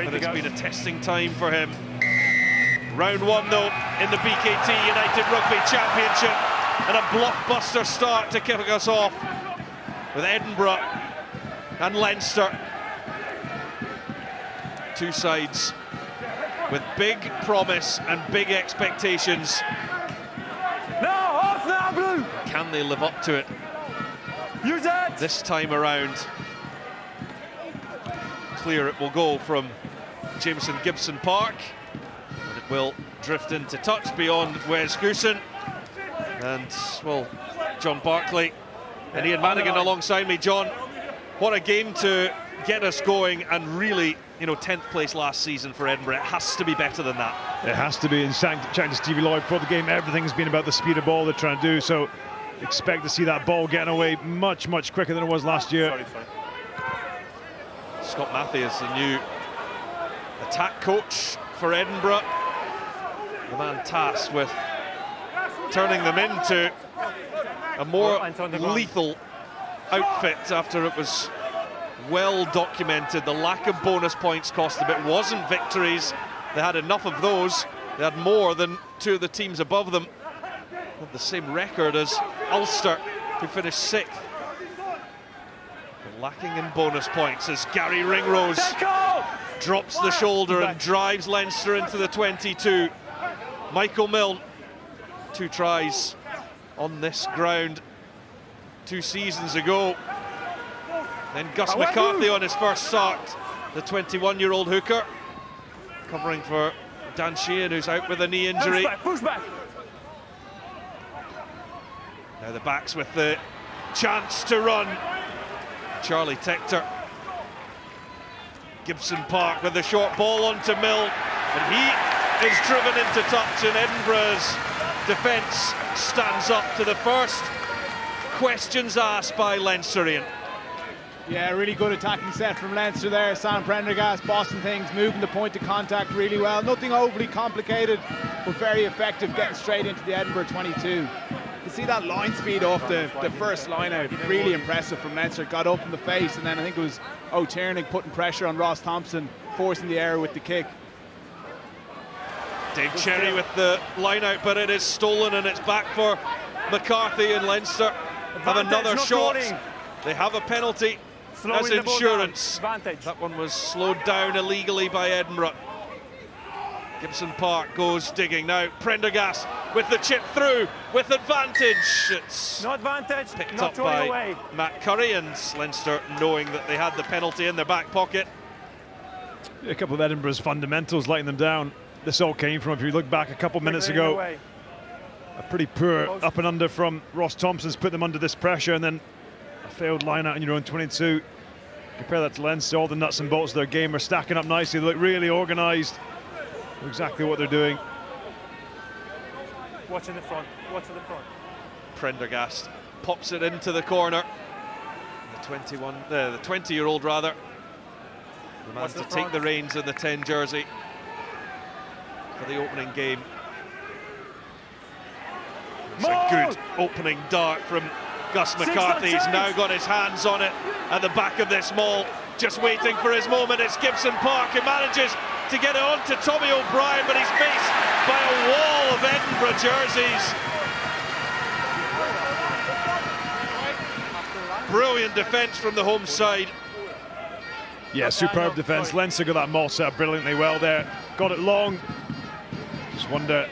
but it's been a testing time for him. Round one, though, in the BKT United Rugby Championship, and a blockbuster start to kick us off with Edinburgh and Leinster. Two sides with big promise and big expectations. Can they live up to it this time around? Clear it will go from Jameson Gibson Park, and it will drift into touch beyond Wes Goosen. And, well, John Barclay and Ian Madigan alongside me. John, what a game to get us going, and really, you know, 10th place last season for Edinburgh. It has to be better than that. It has to be. And chatting to Stevie Lloyd before the game, everything's been about the speed of ball they're trying to do. So expect to see that ball getting away much, much quicker than it was last year. Sorry. Scott Matthews, the new attack coach for Edinburgh, the man tasked with turning them into a more lethal outfit after it was well documented. The lack of bonus points cost them. It wasn't victories. They had enough of those. They had more than two of the teams above them. Had the same record as Ulster, who finished 6th. But lacking in bonus points as Gary Ringrose drops the shoulder and drives Leinster into the 22. Michael Milne, 2 tries on this ground 2 seasons ago. Then Gus McCarthy on his first start, the 21-year-old hooker, covering for Dan Sheehan, who's out with a knee injury. Push back. Now the backs with the chance to run. Charlie Tector. Gibson Park with the short ball onto Milne, and he is driven into touch, and Edinburgh's defence stands up to the first questions asked by Leincerian. Yeah, really good attacking set from Leinster there. Sam Prendergast bossing things, moving the point of contact really well. Nothing overly complicated, but very effective, getting straight into the Edinburgh 22. You see that line speed off the first line out, really impressive from Leinster. Got up in the face, and then I think it was O'Tiernan putting pressure on Ross Thompson, forcing the error with the kick. Dave Cherry with the line out, but it is stolen, and it's back for McCarthy, and Leinster have another shot. They have a penalty as insurance. That one was slowed down illegally by Edinburgh. Gibson Park goes digging now. Prendergast with the chip through with advantage. It's no advantage, picked up by Matt Curry, and Leinster knowing that they had the penalty in their back pocket. A couple of Edinburgh's fundamentals letting them down. This all came from, if you look back a couple of minutes ago, a pretty poor up and under from Ross Thompson's put them under this pressure, and then a failed line out in your own 22. Compare that to Leinster, all the nuts and bolts of their game are stacking up nicely. They look really organised. Exactly what they're doing. Watch in the front, watch in the front. Prendergast pops it into the corner. The 20-year-old rather. The man to take the reins in the 10 jersey for the opening game. It's a good opening dart from Gus McCarthy. He's now got his hands on it at the back of this maul, just waiting for his moment. It's Gibson Park who manages to get it on to Tommy O'Brien, but he's faced by a wall of Edinburgh jerseys. Brilliant defence from the home side. Yeah, superb defence. Leinster got that maul set up brilliantly well there. Got it long. Just wonder,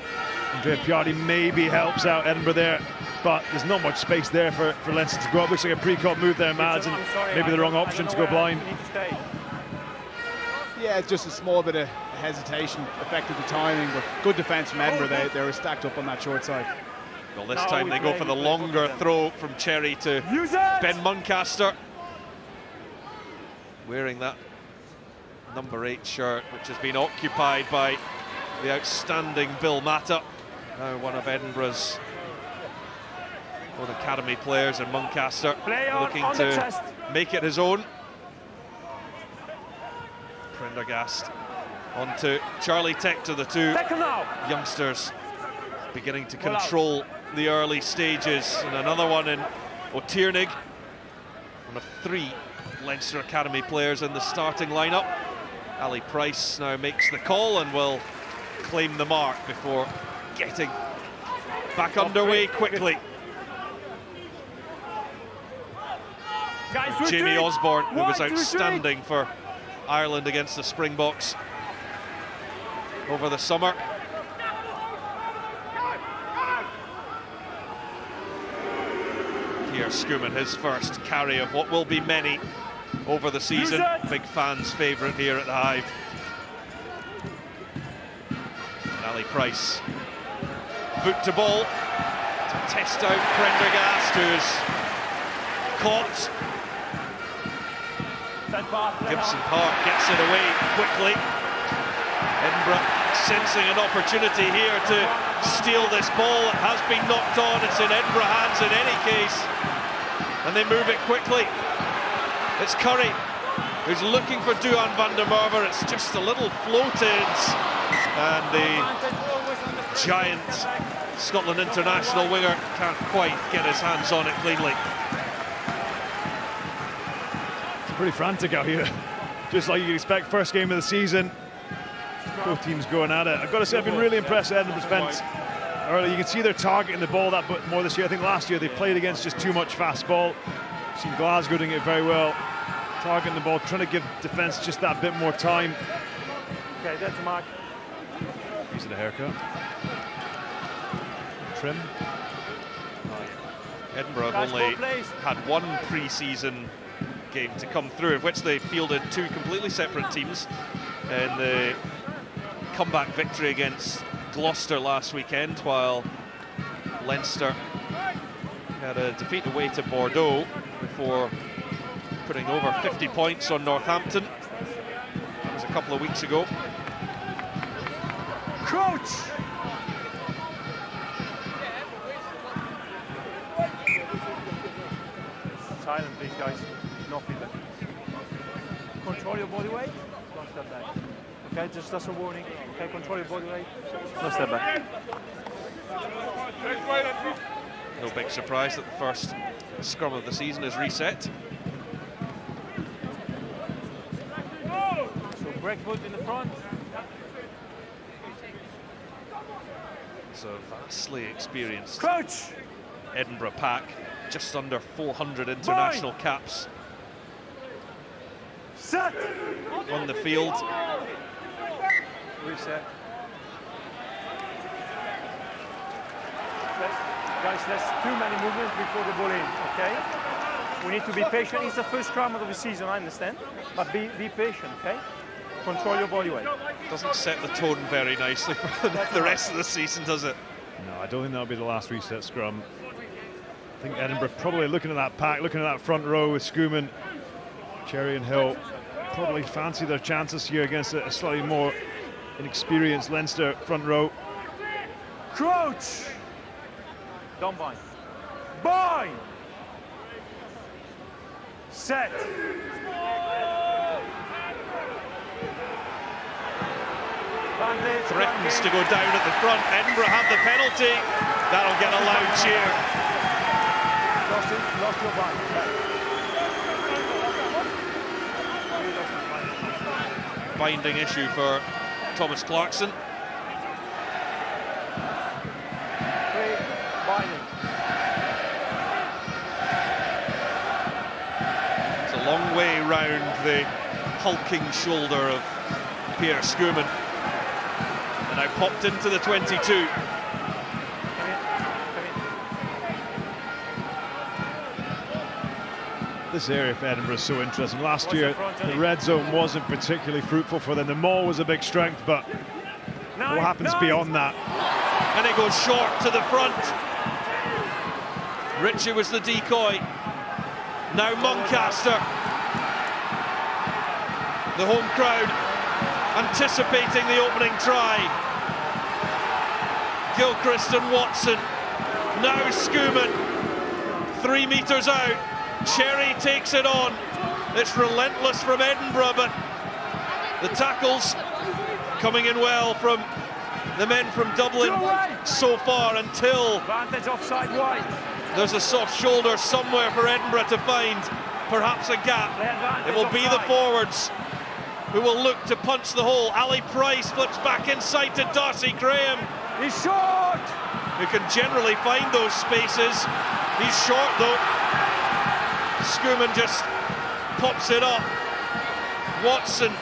Andrea Piatti maybe helps out Edinburgh there, but there's not much space there for Leinster to go up. Looks like a pre-cut move there, Mads, and maybe the wrong option to go blind. Yeah, just a small bit of hesitation affected the timing, but good defence from Edinburgh. They were stacked up on that short side. Well, this time they go for the longer throw from Cherry to Ben Muncaster, wearing that number 8 shirt, which has been occupied by the outstanding Bill Matta, now one of Edinburgh's own academy players, and Muncaster looking to make it his own. Prendergast onto Charlie Tector, the 2 youngsters beginning to control the early stages, and another one in O'Tiernan, one of 3 Leinster Academy players in the starting lineup. Ali Price now makes the call and will claim the mark before getting back underway quickly. Jamie Osborne, who was outstanding for Ireland against the Springboks over the summer. Pierre Schoeman, his first carry of what will be many over the season. Big fans' favourite here at the Hive. Ali Price, boot to ball to test out Prendergast, who's caught. Gibson Park gets it away quickly. Edinburgh sensing an opportunity here to steal this ball. It has been knocked on. It's in Edinburgh hands in any case, and they move it quickly. It's Curry who's looking for Duhan van der Merwe. It's just a little floated, and the giant Scotland international winger can't quite get his hands on it cleanly. It's pretty frantic out here, just like you'd expect. First game of the season, both teams going at it. I've got to say, I've been really impressed with Edinburgh's defence early. You can see they're targeting the ball that bit more this year. I think last year they played against just too much fast ball. I've seen Glasgow doing it very well, targeting the ball, trying to give defence just that bit more time. Okay, that's a mark. Using a haircut. Trim. Edinburgh have only had one pre-season game to come through, of which they fielded two completely separate teams in the comeback victory against Gloucester last weekend, while Leinster had a defeat away to Bordeaux before putting over 50 points on Northampton. That was a couple of weeks ago. Crouch! Silent, please, guys. No feedback. Control your body weight. Don't step back. Okay, just that's a warning. Okay, control your body weight. No step back. No big surprise that the first scrum of the season is reset. So break foot in the front. It's a vastly experienced Crouch! Edinburgh pack, just under 400 international caps Set! on the field. Reset. Guys, there's too many movements before the ball in, okay? We need to be patient. It's the first scrum of the season, I understand, but be patient, okay? Control your body weight. Doesn't set the tone very nicely for the rest of the season, does it? No, I don't think that'll be the last reset scrum. I think Edinburgh probably looking at that pack, looking at that front row with Schoeman, Cherry and Hill, probably fancy their chances here against a slightly more inexperienced Leinster front row. Crouch! Don't bind. Bind! Set! Threatens to go down at the front. Edinburgh have the penalty. That'll get a loud cheer. Lost your bind. Binding issue for Thomas Clarkson. Binding. It's a long way round the hulking shoulder of Pierre Schoeman. And now popped into the 22. This area for Edinburgh is so interesting. Last year, the red zone wasn't particularly fruitful for them. The maul was a big strength, but what happens beyond that? And it goes short to the front. Ritchie was the decoy. Now Muncaster. The home crowd anticipating the opening try. Gilchrist and Watson. Now Schoeman. 3 meters out. Cherry takes it on. It's relentless from Edinburgh, but the tackles coming in well from the men from Dublin so far, until Advantage offside wide. There's a soft shoulder somewhere for Edinburgh to find perhaps a gap. It will be the forwards. who will look to punch the hole. Ali Price flips back inside to Darcy Graham. He's short! Who can generally find those spaces. He's short though. Schumann just pops it up. Watson.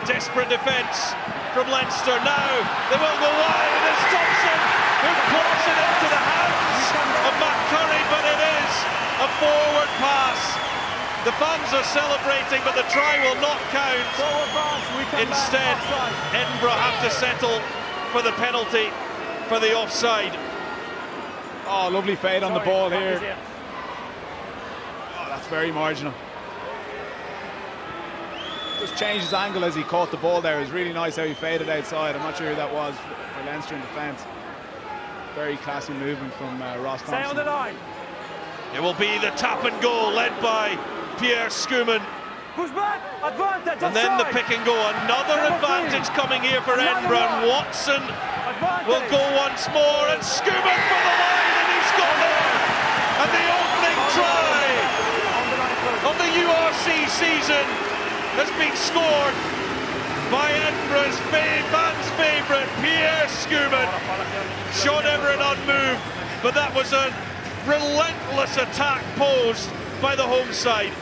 Desperate defence from Leinster now. They will go wide, and it's Thompson who pops it into the hands of Matt Curry, but it is a forward pass. The fans are celebrating, but the try will not count. Instead, Edinburgh have to settle for the penalty for the offside. Oh, lovely fade on the ball here. Oh, that's very marginal. Just changed his angle as he caught the ball there. It was really nice how he faded outside. I'm not sure who that was for Leinster in defence. Very classy movement from Ross Thompson. Stay on the line. It will be the tap and goal led by Pierre Schumann. Push back, advantage, and then the pick and go. Another advantage coming here for Edinburgh. And Watson will go once more, and Schumann for the line, and he's got it. And the opening try of the URC season has been scored by Edinburgh's fans' favourite, Pierre Schumann. Sean Everett unmoved, but that was a relentless attack posed by the home side.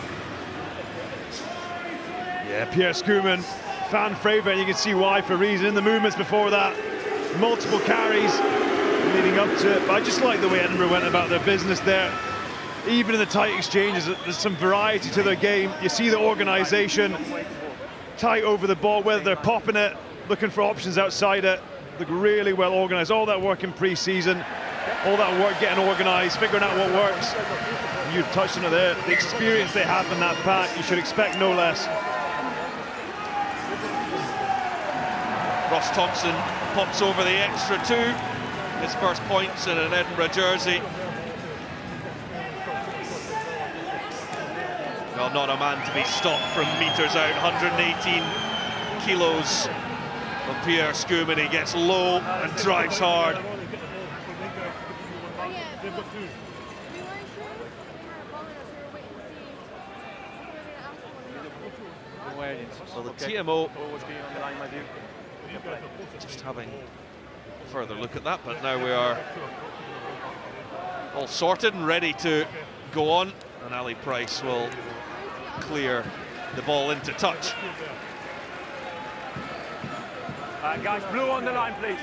Yeah, Pierre Schumann, fan favourite, you can see why for a reason. In the movements before that, multiple carries leading up to it. But I just like the way Edinburgh went about their business there. Even in the tight exchanges, there's some variety to their game. You see the organisation tight over the ball, whether they're popping it, looking for options outside it. Look really well organised. All that work in pre-season, all that work getting organised, figuring out what works. You touched on it there. The experience they have in that pack, you should expect no less. Ross Thompson pops over the extra two. His first points in an Edinburgh jersey. Well, not a man to be stopped from metres out. 118 kilos of Pierre Schumann. He gets low and drives hard. So the TMO just having a further look at that, but now we are all sorted and ready to go on, and Ali Price will clear the ball into touch. Guys, blue on the line, please.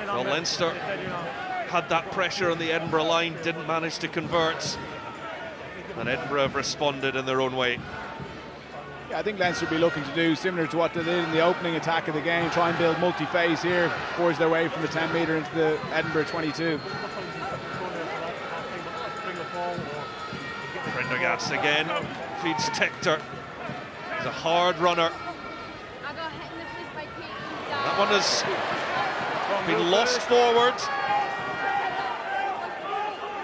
Well, Leinster had that pressure on the Edinburgh line, didn't manage to convert, and Edinburgh have responded in their own way. Yeah, I think Leinster will be looking to do similar to what they did in the opening attack of the game, try and build multi-phase here, force their way from the 10-metre into the Edinburgh 22. Prendergast again feeds Tector. He's a hard runner. That one has been lost forward.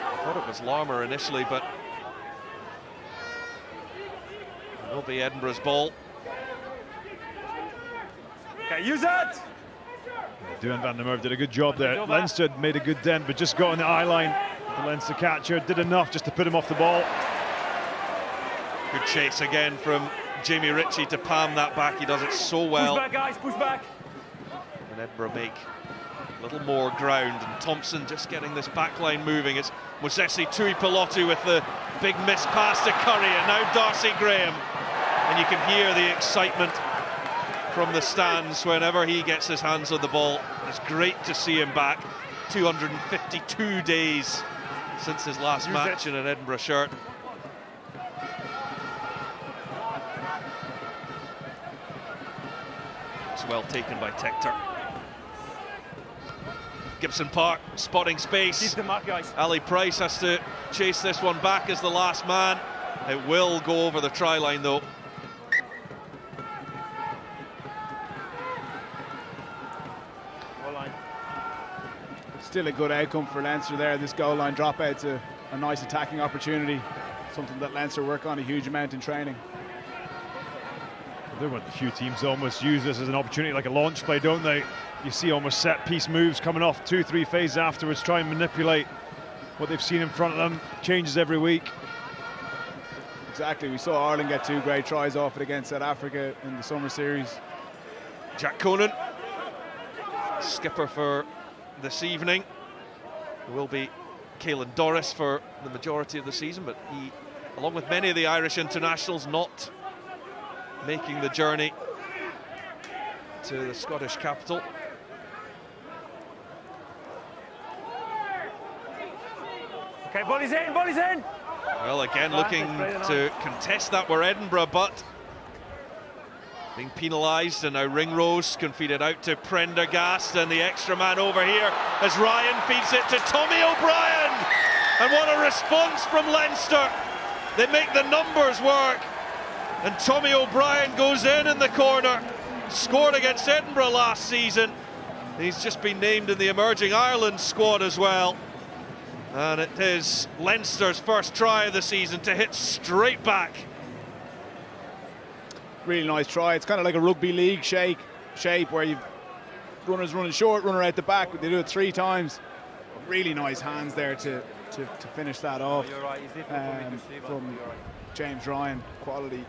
I thought it was Larmour initially, but it will be Edinburgh's ball. Okay, use it! Duan van der Merwe did a good job there. Leinster had made a good dent, but just got on the eye line. The Leinster catcher did enough just to put him off the ball. Good chase again from Jamie Ritchie to palm that back. He does it so well. Push back, guys, push back. And Edinburgh make a little more ground, and Thompson just getting this back line moving. It's Mosesi Tuipulotu with the big miss pass to Curry, and now Darcy Graham. And you can hear the excitement from the stands whenever he gets his hands on the ball. It's great to see him back. 252 days since his last match in an Edinburgh shirt. It's well taken by Tector. Gibson Park spotting space. Keep the mark, guys. Ali Price has to chase this one back as the last man. It will go over the try line though. Still a good outcome for Leinster there. This goal line dropout's a nice attacking opportunity, something that Leinster work on a huge amount in training. They're one of the few teams almost use this as an opportunity, like a launch play, don't they? You see almost set piece moves coming off 2-3 phases afterwards, try and manipulate what they've seen in front of them. Changes every week. Exactly. We saw Ireland get 2 great tries off it against South Africa in the summer series. Jack Conan, skipper for this evening. It will be Caelan Doris for the majority of the season, but he, along with many of the Irish internationals, not making the journey to the Scottish capital. Okay, ball is in, ball is in! Well, again, looking to contest that were Edinburgh, but being penalised, and now Ringrose can feed it out to Prendergast, and the extra man over here as Ryan feeds it to Tommy O'Brien. And what a response from Leinster. They make the numbers work, and Tommy O'Brien goes in the corner. Scored against Edinburgh last season. He's just been named in the Emerging Ireland squad as well. And it is Leinster's first try of the season to hit straight back. Really nice try. It's kind of like a rugby league shape where you've runners running short, runner out the back. They do it 3 times. Really nice hands there to finish that off. You're right. It's difficult for me to see, from James Ryan. Quality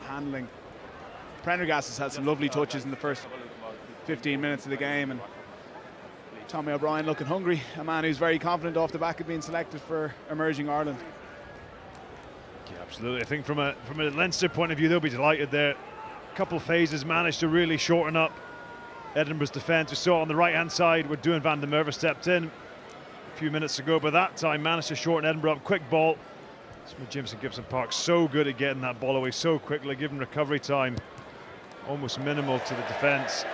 handling. Prendergast has had some lovely touches in the first 15 minutes of the game, and Tommy O'Brien looking hungry, a man who's very confident off the back of being selected for Emerging Ireland. Yeah, absolutely. I think from a Leinster point of view, they'll be delighted there. A couple of phases managed to really shorten up Edinburgh's defence. We saw on the right-hand side where Duan van der Merwe stepped in a few minutes ago, but that time managed to shorten Edinburgh up. Quick ball. Jameson Gibson Park so good at getting that ball away so quickly, giving recovery time almost minimal to the defence.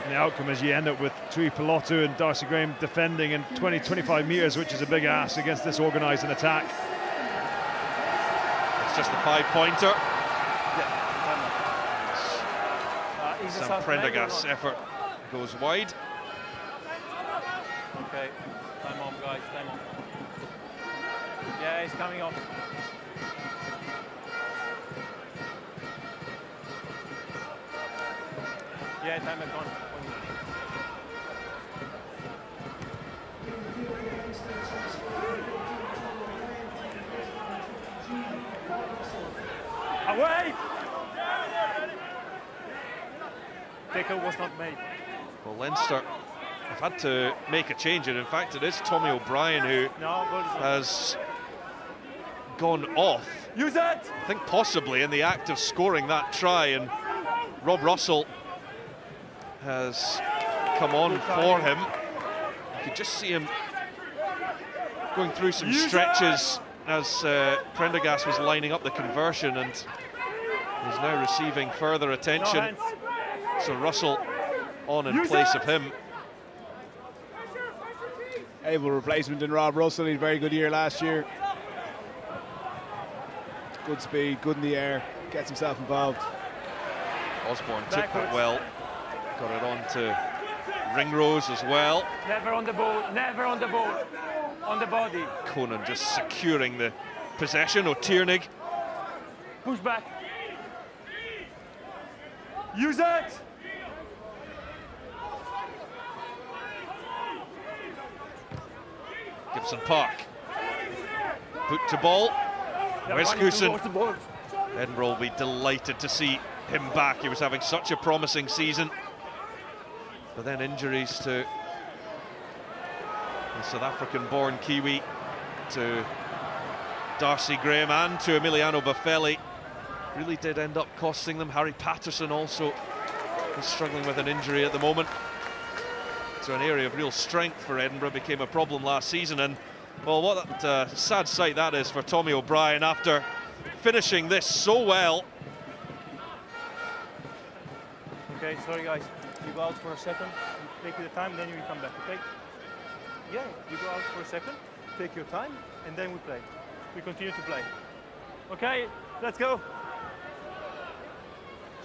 And the outcome is you end up with Tui Pilotu and Darcy Graham defending in 20-25 metres, which is a big ask against this organising attack. It's just the 5-pointer. Sam Prendergast's effort goes wide. Okay, time off, guys, time off. Yeah, he's coming off. Yeah, time back on. Away! Tackle was not made. Well, Leinster have had to make a change, and in fact it is Tommy O'Brien who has gone off. Use it! I think possibly in the act of scoring that try, and Rob Russell has come on for him. You could just see him going through some stretches as Prendergast was lining up the conversion, and he's now receiving further attention. So Russell on in place of him. Able replacement in Rob Russell. He had a very good year last year. Good speed, good in the air, gets himself involved. Osborne took that well. Got it on to Ringrose as well. Never on the ball, never on the ball. On the body. Conan just securing the possession. O'Tiernig. Push back. Use it! Gibson Park. Put to ball. Westhuizen. Edinburgh will be delighted to see him back. He was having such a promising season. But then injuries to the South African-born Kiwi, to Darcy Graham and to Emiliano Boffelli really did end up costing them. Harry Patterson also is struggling with an injury at the moment. So an area of real strength for Edinburgh became a problem last season, and well, what a sad sight that is for Tommy O'Brien after finishing this so well. Okay, sorry guys, you go out for a second, you take your time, then you come back, okay? Yeah, you go out for a second, take your time, and then we play. We continue to play. Okay, let's go.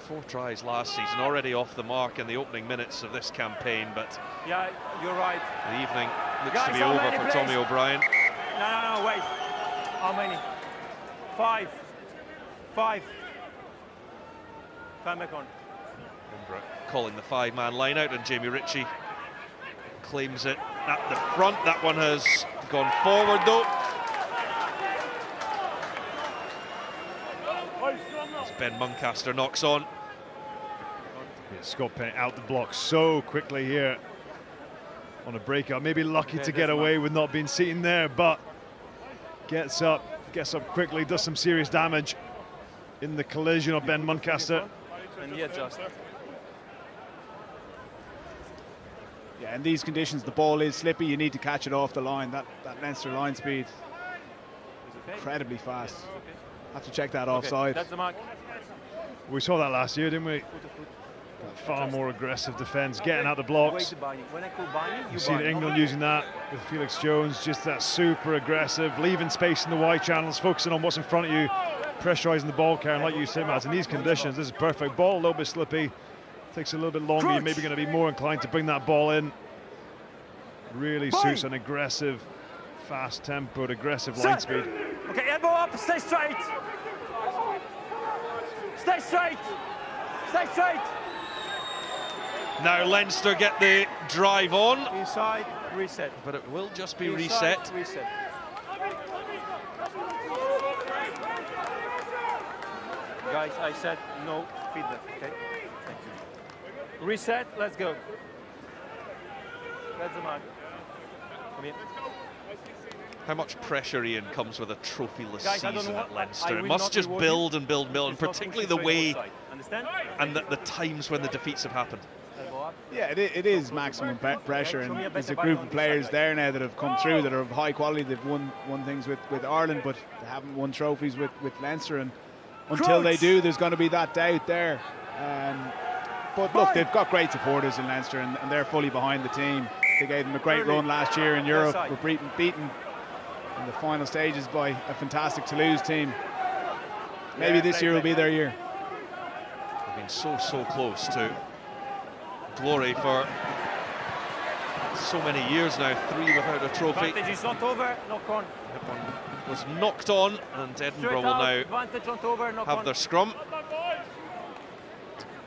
4 tries last season, already off the mark in the opening minutes of this campaign, but yeah, you're right. The evening looks to be over for Tommy O'Brien. No, wait. How many? 5. 5. Time back on. Edinburgh calling the 5-man line out, and Jamie Ritchie claims it at the front. That one has gone forward though. Ben Muncaster knocks on. Yeah, Scott Penny out the block so quickly here on a breakout. Maybe lucky to get away with not being seen there, but gets up quickly, does some serious damage in the collision of Ben Muncaster. And he adjusts. Yeah, in these conditions, the ball is slippy. You need to catch it off the line. That Leinster line speed, incredibly fast. Have to check that offside. That's the mark. We saw that last year, didn't we? Far more aggressive defence, getting out the blocks. When I call Barney, You've seen England using that with Felix Jones, just that super aggressive, leaving space in the wide channels, focusing on what's in front of you, pressurising the ball carrier. And like you say, Matt, in these conditions, this is perfect. Ball a little bit slippy, takes a little bit longer. You're maybe going to be more inclined to bring that ball in. Really suits an aggressive, fast-tempoed, aggressive line speed. Okay, elbow up, stay straight. Stay straight. Stay straight. Now Leinster get the drive on. Inside, reset. But it will just be Inside, reset. Reset. Guys, I said no feedback, okay? Thank you. Reset, let's go. That's the mark. Come in. How much pressure, Ian, comes with a trophyless Guys, I don't season know at what- Leinster? I It will must not just reward build you. and build and build, and It's not particularly pushing the straight way outside. Understand? and the times when the defeats have happened. Elbow up. Yeah, it is maximum pressure, and there's a group of players there now that have come through that are of high quality. They've won things with Ireland, but they haven't won trophies with Leinster, and until they do, there's going to be that doubt there. But look, they've got great supporters in Leinster, and they're fully behind the team. They gave them a great run last year in Europe. Were beaten in the final stages by a fantastic Toulouse team. Maybe this year will be their year. They've been so close to glory for so many years now. 3 without a trophy. Advantage is not over, knock on. That one was knocked on, and Edinburgh will now Advantage not over, knock have on. their scrum.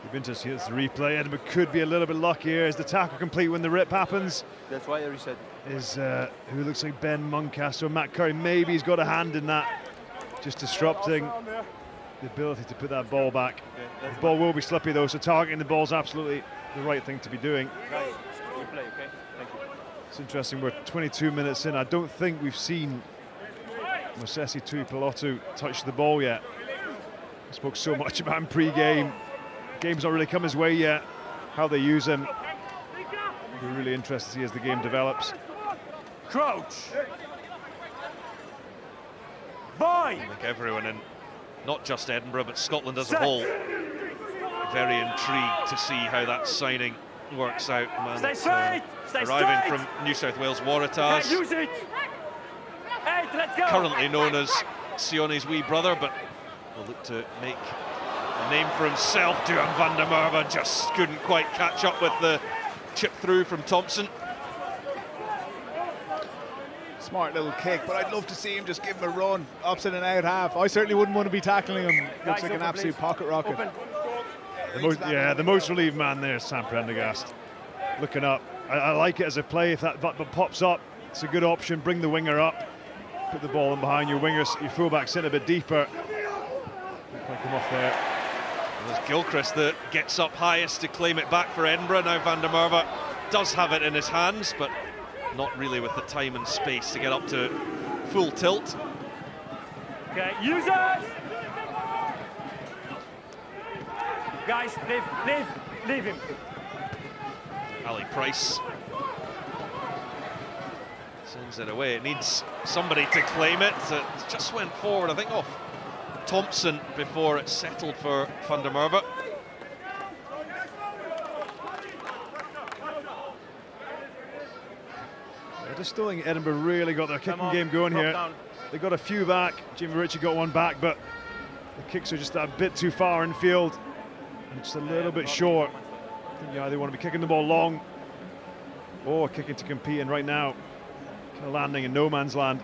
You've been to see this replay. Edinburgh could be a little bit luckier as the tackle complete when the rip happens. That's why I reset. Is who looks like Ben Muncaster or Matt Curry. Maybe he's got a hand in that, just disrupting the ability to put that ball back. Okay, The ball will be slippy though, so targeting the ball is absolutely the right thing to be doing. Guys, replay, okay? Thank you. It's interesting, we're 22 minutes in. I don't think we've seen Mosesi Tuipulotu touch the ball yet. I spoke so much about him pre-game. Game's not really come his way yet. How they use him, we're really interested to see as the game develops. Crouch. Boy. I think everyone in, not just Edinburgh, but Scotland as a whole, very intrigued to see how that signing works out. Man, Stay straight. Stay arriving straight. from New South Wales Okay, Waratahs, use it. 8, let's go. currently known as Sione's wee brother, but will look to make a name for himself. Duhan van der Merwe just couldn't quite catch up with the chip through from Thompson. Smart little kick, but I'd love to see him just give him a run, opposite and out half. I certainly wouldn't want to be tackling him. Looks like an open, absolute please. pocket rocket. Open. The most relieved man there is Sam Prendergast. Looking up. I like it as a play. If that pops up, it's a good option. Bring the winger up. Put the ball in behind your wingers. Your fullback's in a bit deeper. Come off there. It was Gilchrist that gets up highest to claim it back for Edinburgh. Now Van der Merwe does have it in his hands, but not really with the time and space to get up to full tilt. Okay, use it. Guys, leave him. Ali Price sends it away. It needs somebody to claim it. It just went forward, I think, off Thompson before it settled for Van der Merwe. I just still think Edinburgh really got their kicking on, game going drop here. down. They got a few back. Jimmy Ritchie got one back, but the kicks are just a bit too far in field and just a little bit short. I think they either want to be kicking the ball long or kicking to compete, and right now kind of landing in no man's land.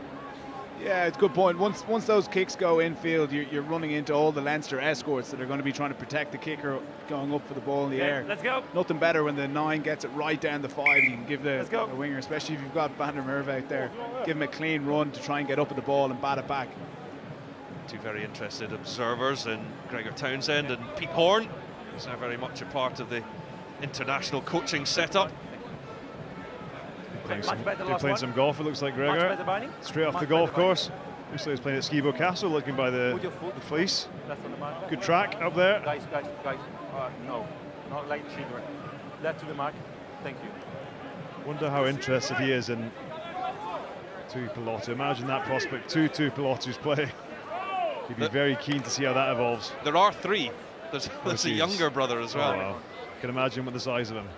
Yeah, it's a good point. Once those kicks go infield, you're running into all the Leinster escorts that are going to be trying to protect the kicker going up for the ball in the air. Let's go. Nothing better when the 9 gets it right down the 5. You can give the go. winger, especially if you've got Van der Merwe out there, give him a clean run to try and get up at the ball and bat it back. Two very interested observers in Gregor Townsend and Pete Horn, who's now very much a part of the international coaching setup. Playing some golf, it looks like, Gregor. Straight off the golf course. Looks like he's playing at Skibo Castle, looking by the fleece. Good track up there. Guys. No, not like children. Left to the mark. Thank you. Wonder how interested he is in Tuipulotu. Imagine that prospect, two Tuipulotu's play. He'd be very keen to see how that evolves. There are three. There's a younger brother as well. Oh, wow. Can imagine with the size of him.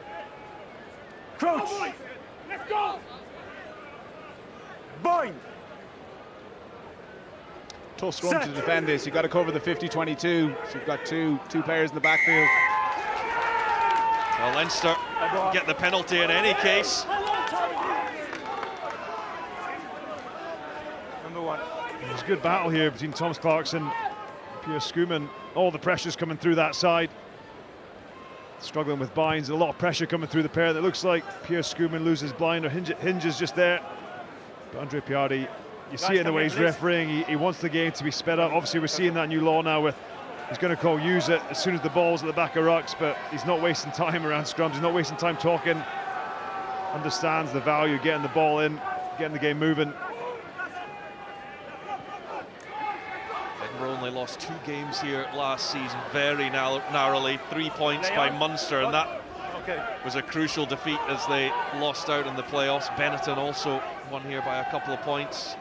Crouch! Let's go! Bind! Tough scrum to defend this. You've got to cover the 50-22. So you've got two players in the backfield. Well, Leinster get the penalty in any case. Number one. There's a good battle here between Thomas Clarkson and Pierre Schoeman. All the pressure's coming through that side. Struggling with binds, a lot of pressure coming through the pair. That looks like Pierre Schoeman loses blind or hinges just there. But Andre Piardi, you see it in the way he's refereeing. He wants the game to be sped up. Obviously, we're seeing that new law now with he's going to call use it as soon as the ball's at the back of rucks, but he's not wasting time around scrums. He's not wasting time talking. Understands the value of getting the ball in, getting the game moving. Edinburgh only lost 2 games here last season, very narrowly, 3 points by Munster, and that was a crucial defeat as they lost out in the playoffs. Benetton also won here by a couple of points.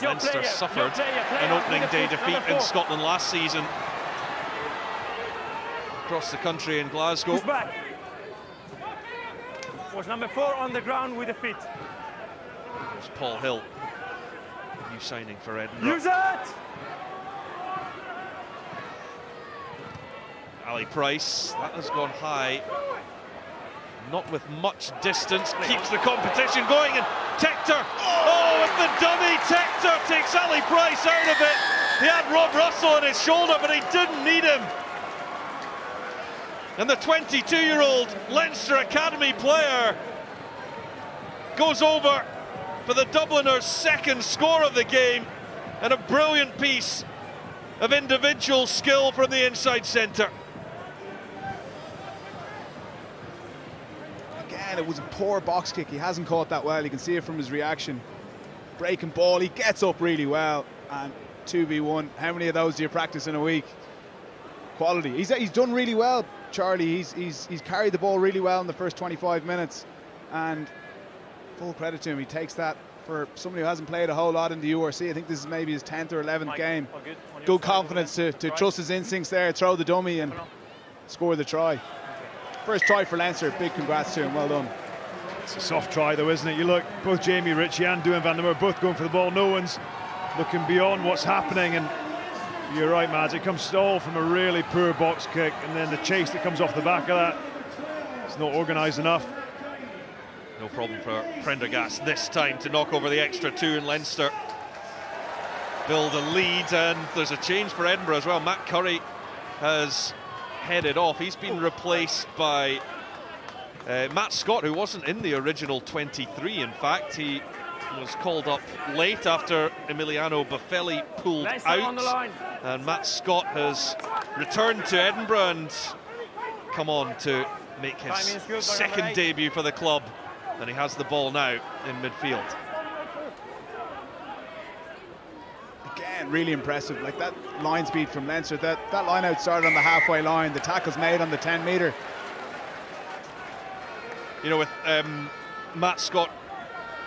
Leinster suffered an opening day defeat in Scotland last season across the country in Glasgow. Who's back? Was number 4 on the ground with a feet. There's Paul Hill, new signing for Edinburgh. Use it! Ali Price, that has gone high. Not with much distance, keeps the competition going, and Tector, oh, with the dummy, Tector takes Ali Price out of it. He had Rob Russell on his shoulder, but he didn't need him. And the 22-year-old Leinster Academy player goes over for the Dubliners' second score of the game, and a brilliant piece of individual skill from the inside centre. It was a poor box kick. He hasn't caught that well. You can see it from his reaction. Breaking ball. He gets up really well. And 2v1. How many of those do you practice in a week? Quality. He's done really well, Charlie. He's carried the ball really well in the first 25 minutes. And full credit to him. He takes that for somebody who hasn't played a whole lot in the URC. I think this is maybe his 10th or 11th game. Good confidence to trust his instincts there, throw the dummy and score the try. First try for Leinster, big congrats to him, well done. It's a soft try though, isn't it? You look, both Jamie Ritchie and Duane van der Merwe both going for the ball. No one's looking beyond what's happening, and you're right, Mads, it comes all from a really poor box kick, and then the chase that comes off the back of that, it's not organised enough. No problem for Prendergast this time to knock over the extra 2 in Leinster. Build a lead, and there's a change for Edinburgh as well. Matt Curry has headed off. He's been replaced by Matt Scott, who wasn't in the original 23. In fact, he was called up late after Emiliano Buffelli pulled out, and Matt Scott has returned to Edinburgh and come on to make his second debut for the club, and he has the ball now in midfield. Again, really impressive. Like that line speed from Leinster. That line out started on the halfway line. The tackle's made on the 10-metre. You know, with Matt Scott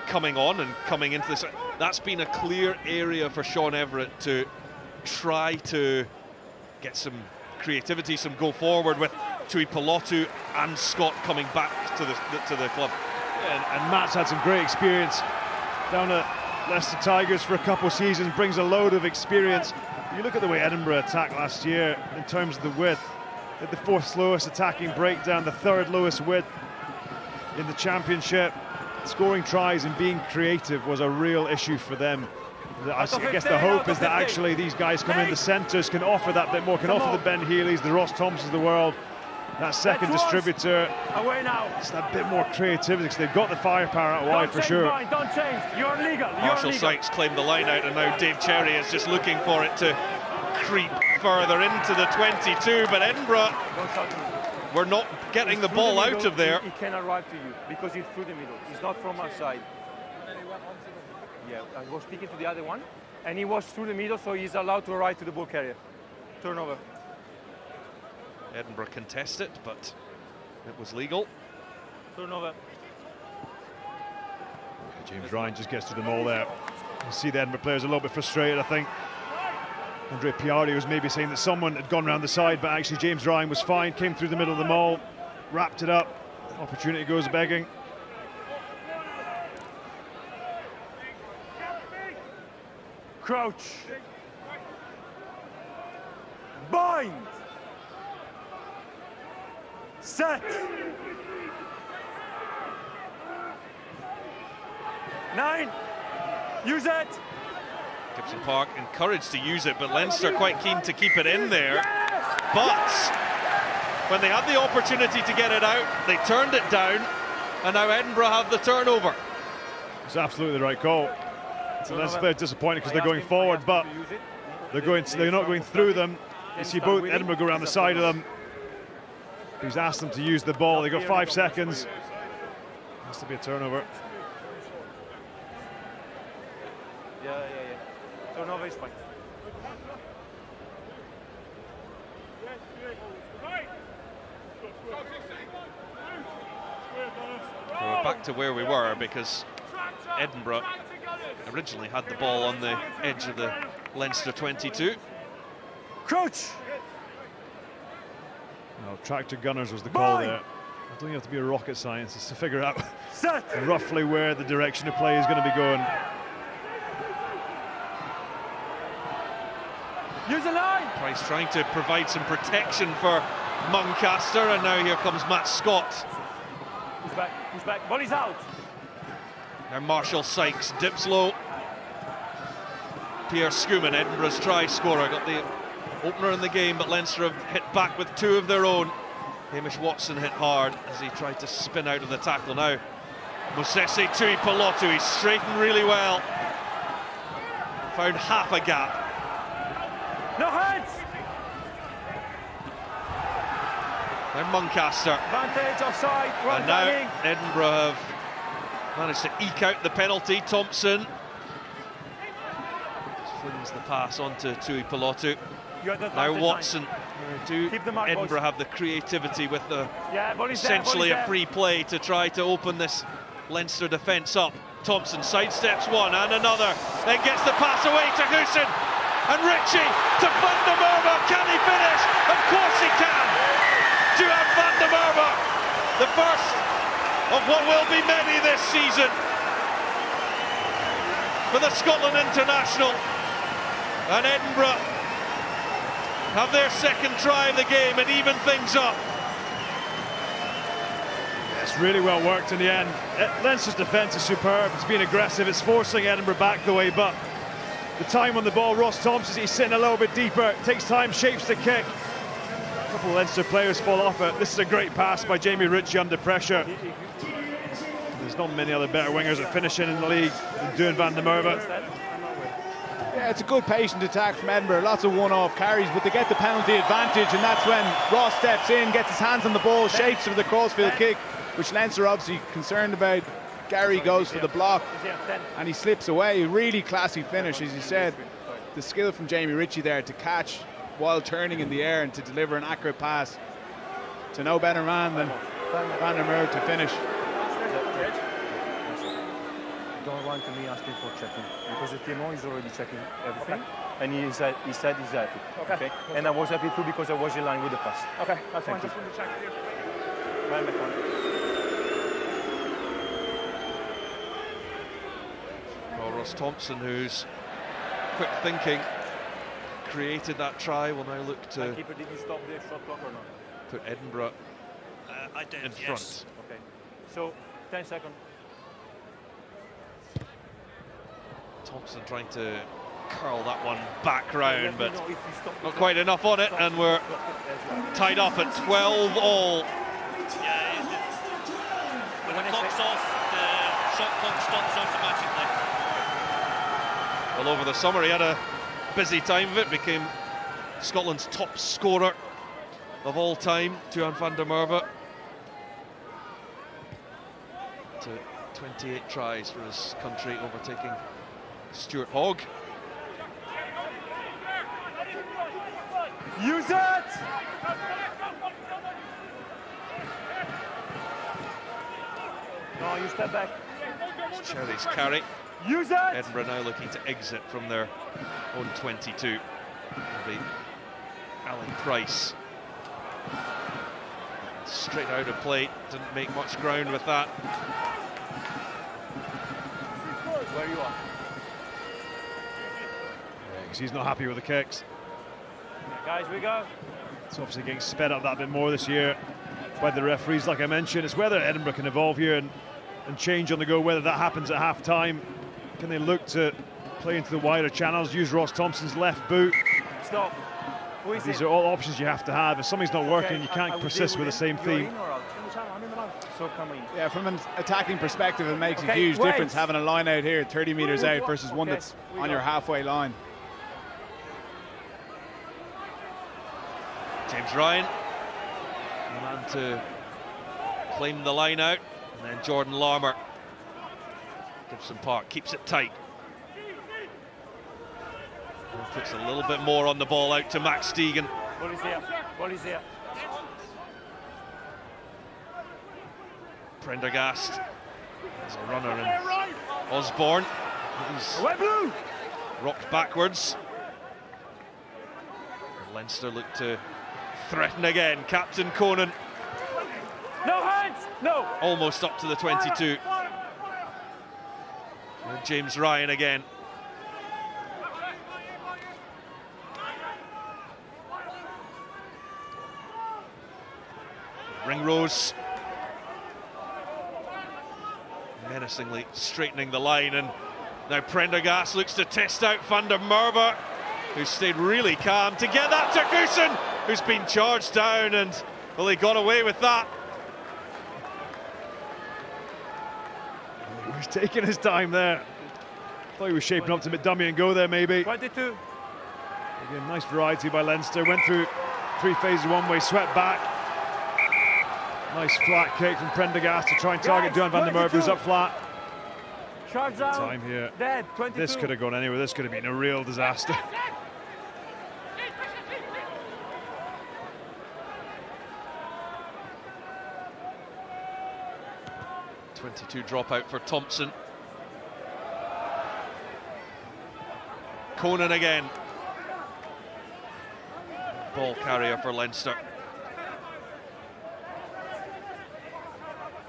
coming on and coming into this, that's been a clear area for Sean Everett to try to get some creativity, some go forward with Tuipulotu and Scott coming back to the club. And Matt's had some great experience down at Leicester Tigers for a couple of seasons, brings a load of experience. You look at the way Edinburgh attacked last year in terms of the width. At the 4th slowest attacking breakdown, the 3rd lowest width in the championship. Scoring tries and being creative was a real issue for them. I guess the hope is that actually these guys coming in, the centres can offer that bit more, can offer the Ben Healey's, the Ross Thompsons of the world, that second distributor. Away now. It's that bit more creativity because they've got the firepower out wide for sure. Line, don't change. You're legal. Marshall Sykes claimed the line out, and now Dave Cherry is just looking for it to creep further into the 22. But Edinburgh, we're not getting the ball out of there. He can arrive to you because he's through the middle. He's not from our side. Yeah, I was speaking to the other one, and he was through the middle, so he's allowed to arrive to the ball carrier. Turnover. Edinburgh contest it, but it was legal. Turnover. James Ryan just gets to the maul there. You see the Edinburgh players a little bit frustrated, I think. Andre Piardi was maybe saying that someone had gone around the side, but actually James Ryan was fine, came through the middle of the maul, wrapped it up. Opportunity goes begging. Crouch. Bind. Set. 9. Use it. Gibson Park encouraged to use it, but Leinster quite keen to keep it in there. But when they had the opportunity to get it out, they turned it down, and now Edinburgh have the turnover. It's absolutely the right call. So Leinster players disappointed because they're going forward, but they're not going through them. You see both Edinburgh go around the side of them. He's asked them to use the ball. They got 5 seconds. Has to be a turnover. Yeah. Turnover is fine. We're back to where we were because Edinburgh originally had the ball on the edge of the Leinster 22. Crouch. No, tractor gunners was the call there. I don't think you have to be a rocket scientist to figure out roughly where the direction of play is going to be going. Use the line. Price trying to provide some protection for Muncaster, and now here comes Matt Scott. Who's back? Ball is out. Now Marshall Sykes dips low. Pierre Schumann, Edinburgh's try scorer, got the opener in the game, but Leinster have hit back with 2 of their own. Hamish Watson hit hard as he tried to spin out of the tackle. Now Mosese Tuipulotu, he's straightened really well. Found half a gap. No hands. Now Muncaster. Advantage offside. And now Edinburgh have managed to eke out the penalty. Thompson flings the pass onto Tuipulotu. Now Watson. Do Edinburgh have the creativity with the essentially a free play to try to open this Leinster defence up? Thompson sidesteps one and another, then gets the pass away to Hussein. And Ritchie to Van der Merwe. Can he finish? Of course he can. To have Van der Merwe, the first of what will be many this season for the Scotland international. And Edinburgh have their second try of the game and even things up. It's really well worked in the end. Leinster's defence is superb. It's been aggressive. It's forcing Edinburgh back the way, but the time on the ball, Ross Thompson, he's sitting a little bit deeper. It takes time, shapes the kick. A couple of Leinster players fall off it. This is a great pass by Jamie Ritchie under pressure. There's not many other better wingers at finishing in the league than doing Van der Merwe. Yeah, it's a good patient attack from Edinburgh. Lots of one-off carries, but they get the penalty advantage, and that's when Ross steps in, gets his hands on the ball, shapes for the crossfield kick, which Leinster are obviously concerned about. Gary goes for the block, and he slips away. Really classy finish, as you said. The skill from Jamie Ritchie there to catch while turning in the air and to deliver an accurate pass to no better man than Van der Merwe to finish. Don't run to me asking for checking, because the TMO is already checking everything, and he said he's happy. Okay. And I was happy too because I was in line with the pass. Okay, that's fine. Just want to check with you. Well, Ross Thompson, who's quick thinking, created that try, will now look to Keeper, did you stop the shot clock or not? put Edinburgh I did, in front. Okay, so 10 seconds. Thompson trying to curl that one back round, but not quite enough on it, and we're tied up at 12 all. Yeah, when the clock's off, the shot clock stops automatically. Well, over the summer he had a busy time of it, became Scotland's top scorer of all time, Tuan van der Merwe, to 28 tries for his country, overtaking Stuart Hogg. Use it! No, you step back. Cherry's carry. Use it! Edinburgh now looking to exit from their own 22. It'll be Alan Price. Straight out of play, didn't make much ground with that. Where you are. Yeah, because he's not happy with the kicks. Guys, we go. It's obviously getting sped up that bit more this year by the referees, like I mentioned. It's whether Edinburgh can evolve here and change on the go, whether that happens at half-time. Can they look to play into the wider channels, use Ross Thompson's left boot? Stop. These are all options you have to have. If something's not working, you can't persist with the same theme. So come in. Yeah, from an attacking perspective, it makes a huge difference having a line out here 30 metres out versus one that's on your halfway line. James Ryan, the man to claim the line out, and then Jordan Larmour. Gibson Park keeps it tight. And puts a little bit more on the ball out to Max Stegan. Ball is here. Ball is here. Prendergast as a runner, and Osborne, he's rocked backwards. And Leinster look to threaten again. Captain Conan. No hands! No! Almost up to the 22. And James Ryan again. Ringrose menacingly straightening the line, and now Prendergast looks to test out van der Merwe, who stayed really calm to get that to Goosen, who's been charged down, and well, he got away with that. He was taking his time there. Thought he was shaping up to dummy and go there, maybe. 22. Again, nice variety by Leinster. Went through 3 phases one way, swept back. Nice flat kick from Prendergast to try and target Tuan van der Merwe, who's up flat. Charge down. Time here. Dead. 22. This could have gone anywhere. This could have been a real disaster. .22 dropout for Thompson. Conan again. Ball carrier for Leinster.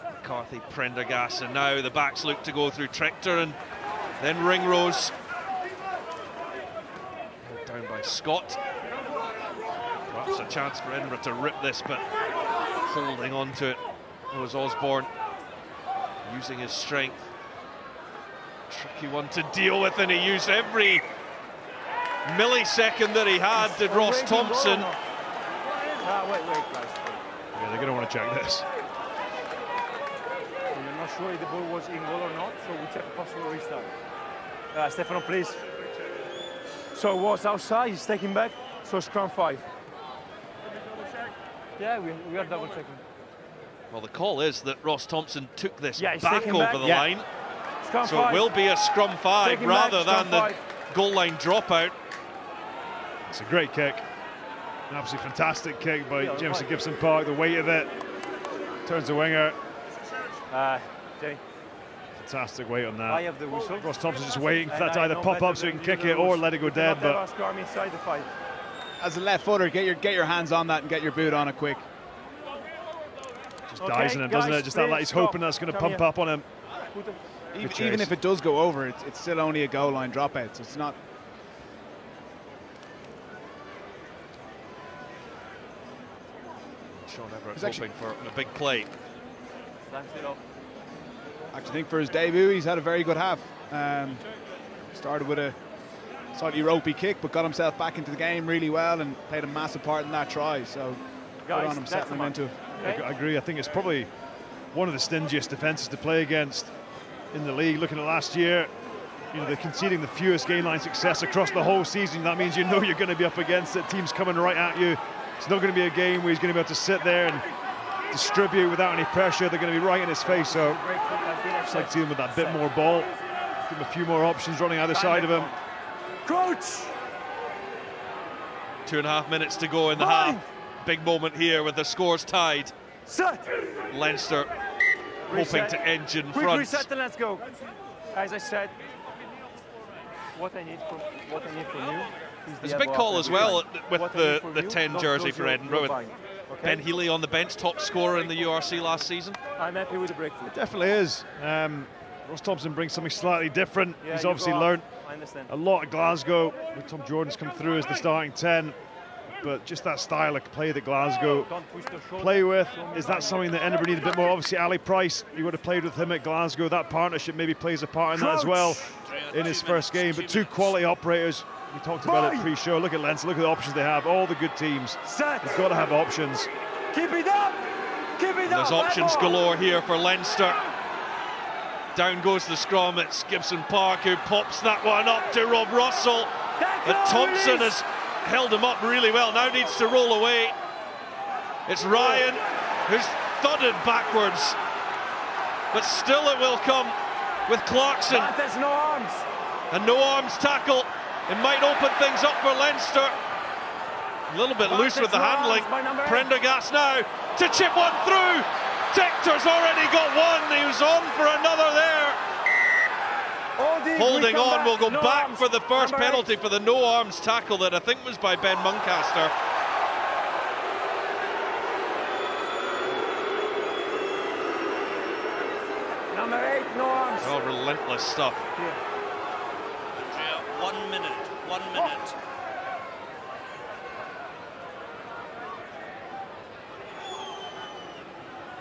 McCarthy, Prendergast, and now the backs look to go through Tractor, and then Ringrose. Down by Scott. Perhaps a chance for Edinburgh to rip this, but holding on to it was Osborne, using his strength. Tricky one to deal with, and he used every millisecond that he had, did Ross Thompson. Wait, guys. Yeah, they're going to want to check this. I'm not sure if the ball was in goal or not, so we check the possible restart. Stefano, please. So it was outside, he's taking back, so scrum 5. Yeah, we are double checking. Well, the call is that Ross Thompson took this back over the line. Scrum So 5. it will be a scrum 5 Taking rather back, than the 5. goal line dropout. It's a great kick. An absolutely fantastic kick by Jameson Gibson Park. The weight of it. Turns the winger. Jay. Fantastic weight on I that. have the whistle. Ross Thompson's just waiting for that to either pop up so he can kick it or let it go dead. But Scrum inside the 5. As a left footer, get your hands on that and get your boot on it quick. just dies in him, doesn't it? Just that, like he's hoping that's going to pump up on him. Even if it does go over, it's still only a goal line dropout, so it's not. Sean Everett hoping for a big play. I actually think for his debut, he's had a very good half. Started with a slightly ropey kick, but got himself back into the game really well and played a massive part in that try. So good on him settling into it. I agree. I think it's probably one of the stingiest defences to play against in the league. Looking at last year, you know, they're conceding the fewest game line success across the whole season. That means you know you're going to be up against it. Teams coming right at you. It's not going to be a game where he's going to be able to sit there and distribute without any pressure. They're going to be right in his face. So just like to see him with that bit more ball. Give him a few more options running either side of him. Coach! 2.5 minutes to go in the half. Big moment here with the scores tied. Set! Leinster hoping to edge in Quick front. reset and let's go. As I said, what I need from you is There's a big call as well with the 10 jersey for Edinburgh. With Ben Healy on the bench, top scorer in the URC last season. I'm happy with the breakthrough. It definitely is. Ross Thompson brings something slightly different. Yeah, he's obviously learned I understand. a lot at Glasgow. With Tom Jordan's come through as the starting 10. But just that style of play that Glasgow play with, is that something that Edinburgh need a bit more? Obviously, Ali Price, you would have played with him at Glasgow. That partnership maybe plays a part in that as well in his first game. But two quality operators. We talked about it pre-show. Look at Leinster. Look at the options they have. All the good teams. They've got to have options. Keep it up! Keep it up! There's options galore here for Leinster. Down goes the scrum. It's Gibson Park who pops that one up to Rob Russell. But Thompson has held him up really well. Now needs to roll away. It's Ryan who's thudded backwards. But still it will come with Clarkson. There's no arms. And no arms tackle. It might open things up for Leinster. A little bit loose with the handling. Prendergast now to chip one through. Tector's already got one. He was on for another there. Holding on, will go back for the first penalty for the no arms tackle that I think was by Ben Muncaster. Number 8, no arms. Oh, relentless stuff. Andrea, 1 minute. 1 minute.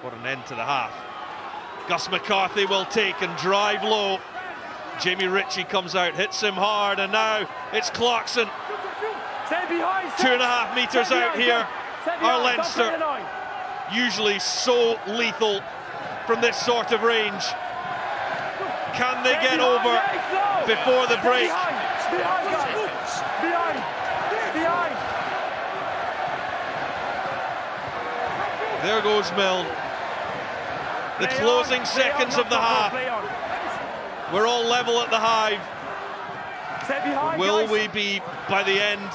What an end to the half. Gus McCarthy will take and drive low. Jamie Ritchie comes out, hits him hard, and now it's Clarkson. 2.5 metres out here are Leinster. Usually so lethal from this sort of range. Can they get over before the break? There goes Milne. The closing seconds of the half. We're all level at the Hive. Will we be by the end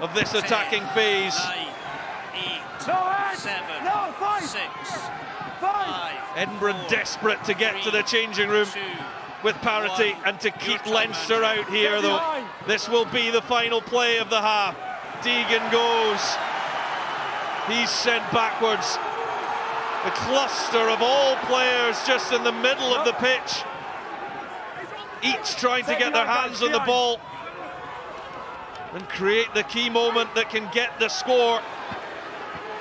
of this attacking phase? 9, 8, 7, 6, 5. Edinburgh 4, desperate to get to the 3, changing room 2, with parity 1. and to keep Your time, Leinster out here though. This will be the final play of the half. Deegan goes. He's sent backwards. The cluster of all players just in the middle of the pitch. Each trying to get their hands on the ball and create the key moment that can get the score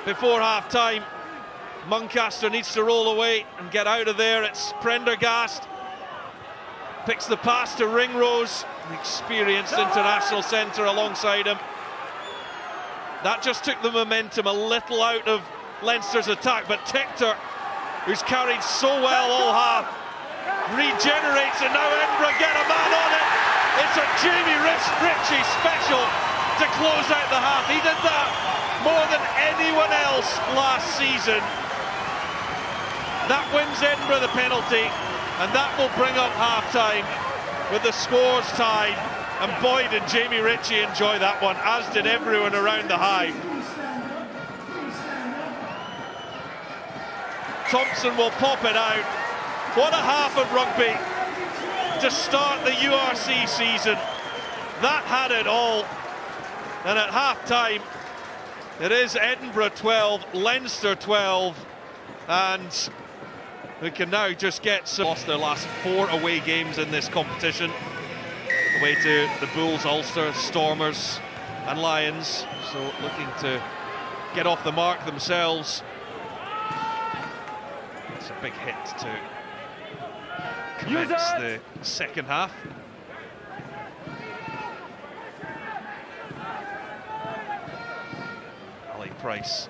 before half-time. Muncaster needs to roll away and get out of there. It's Prendergast. Picks the pass to Ringrose, the experienced international centre alongside him. That just took the momentum a little out of Leinster's attack, but Tector, who's carried so well all half, regenerates, and now Edinburgh get a man on it. It's a Jamie Ritchie special to close out the half. He did that more than anyone else last season. That wins Edinburgh the penalty, and that will bring up half-time with the scores tied. And boy, did Jamie Ritchie enjoy that one, as did everyone around the Hive. Thompson will pop it out. What a half of rugby to start the URC season. That had it all. And at half-time, it is Edinburgh 12, Leinster 12. And we can now just get some... Lost their last 4 away games in this competition. Away to the Bulls, Ulster, Stormers and Lions. So looking to get off the mark themselves. It's a big hit to commence the second half. Price.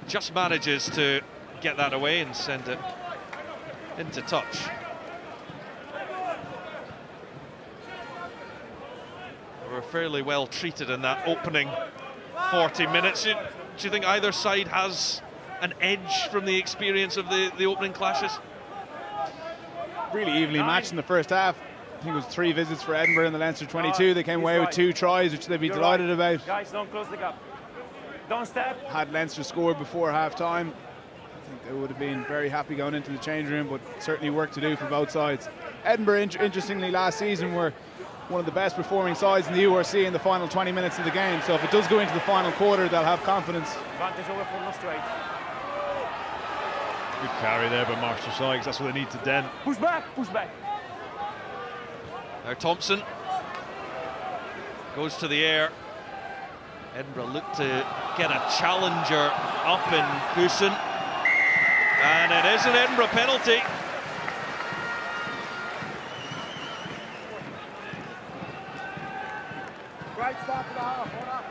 Just manages to get that away and send it into touch. They were fairly well treated in that opening 40 minutes. Do you think either side has an edge from the experience of the opening clashes? Really evenly matched in the first half. I think it was 3 visits for Edinburgh in the Leinster 22. They came away with 2 tries, which they'd be delighted about. Guys, don't close the gap. Don't step. Had Leinster scored before half-time, I think they would have been very happy going into the change room, but certainly work to do for both sides. Edinburgh, interestingly, last season were one of the best performing sides in the URC in the final 20 minutes of the game. So if it does go into the final quarter, they'll have confidence. Advantage over for us straight. Good carry there by Marshall Sykes. That's what they need to dent. Push back, push back. Now Thompson goes to the air. Edinburgh look to get a challenger up in Goosen. And it is an Edinburgh penalty. Right start to the half, hold up.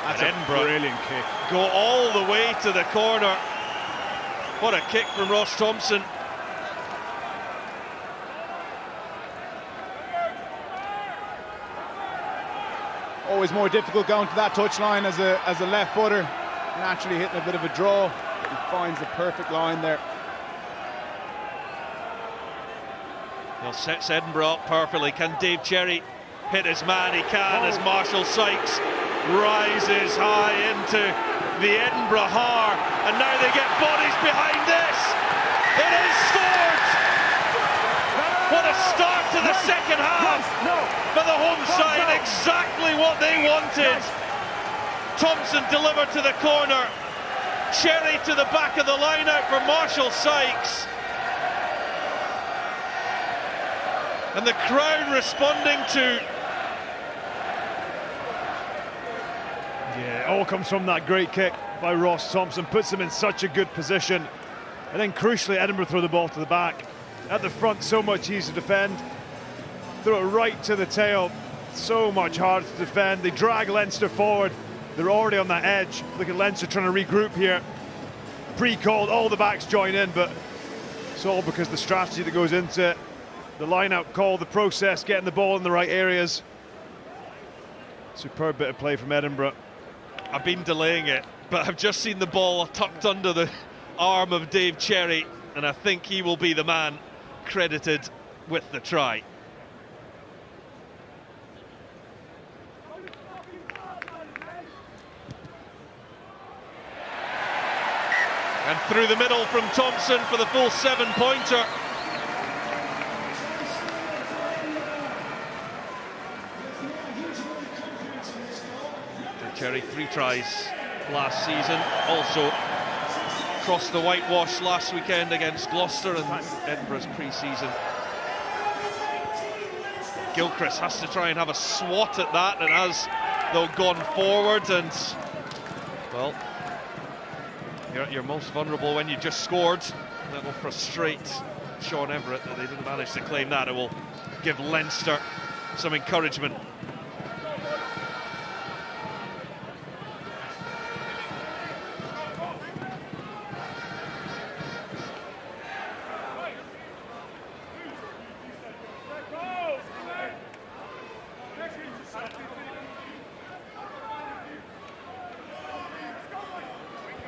That's Edinburgh. Brilliant kick. Go all the way to the corner. What a kick from Ross Thompson. Always more difficult going to that touchline as a left footer. Naturally hitting a bit of a draw. He finds the perfect line there. Well, sets Edinburgh up perfectly. Can Dave Cherry hit his man? He can, as Marshall Sykes rises high into the Edinburgh har, and now they get bodies behind this. It is scored. What a start to the second half for the home side. Exactly what they wanted. Thompson delivered to the corner. Cherry to the back of the line out for Marshall Sykes. And the crowd responding to. Yeah, it all comes from that great kick by Ross Thompson. Puts them in such a good position. And then crucially, Edinburgh throw the ball to the back. At the front, so much easier to defend. Throw it right to the tail. So much harder to defend. They drag Leinster forward. They're already on that edge. Look at Leinster trying to regroup here. Pre-called, all the backs join in, but it's all because the strategy that goes into it. The line-out call, the process, getting the ball in the right areas. Superb bit of play from Edinburgh. I've been delaying it, but I've just seen the ball tucked under the arm of Dave Cherry, and I think he will be the man credited with the try. And through the middle from Thompson for the full 7-pointer. Cherry 3 tries last season, also crossed the whitewash last weekend against Gloucester and Edinburgh's pre-season. Gilchrist has to try and have a swat at that, and has though gone forward, and well, you're most vulnerable when you just scored. That will frustrate Sean Everett that they didn't manage to claim that. It will give Leinster some encouragement.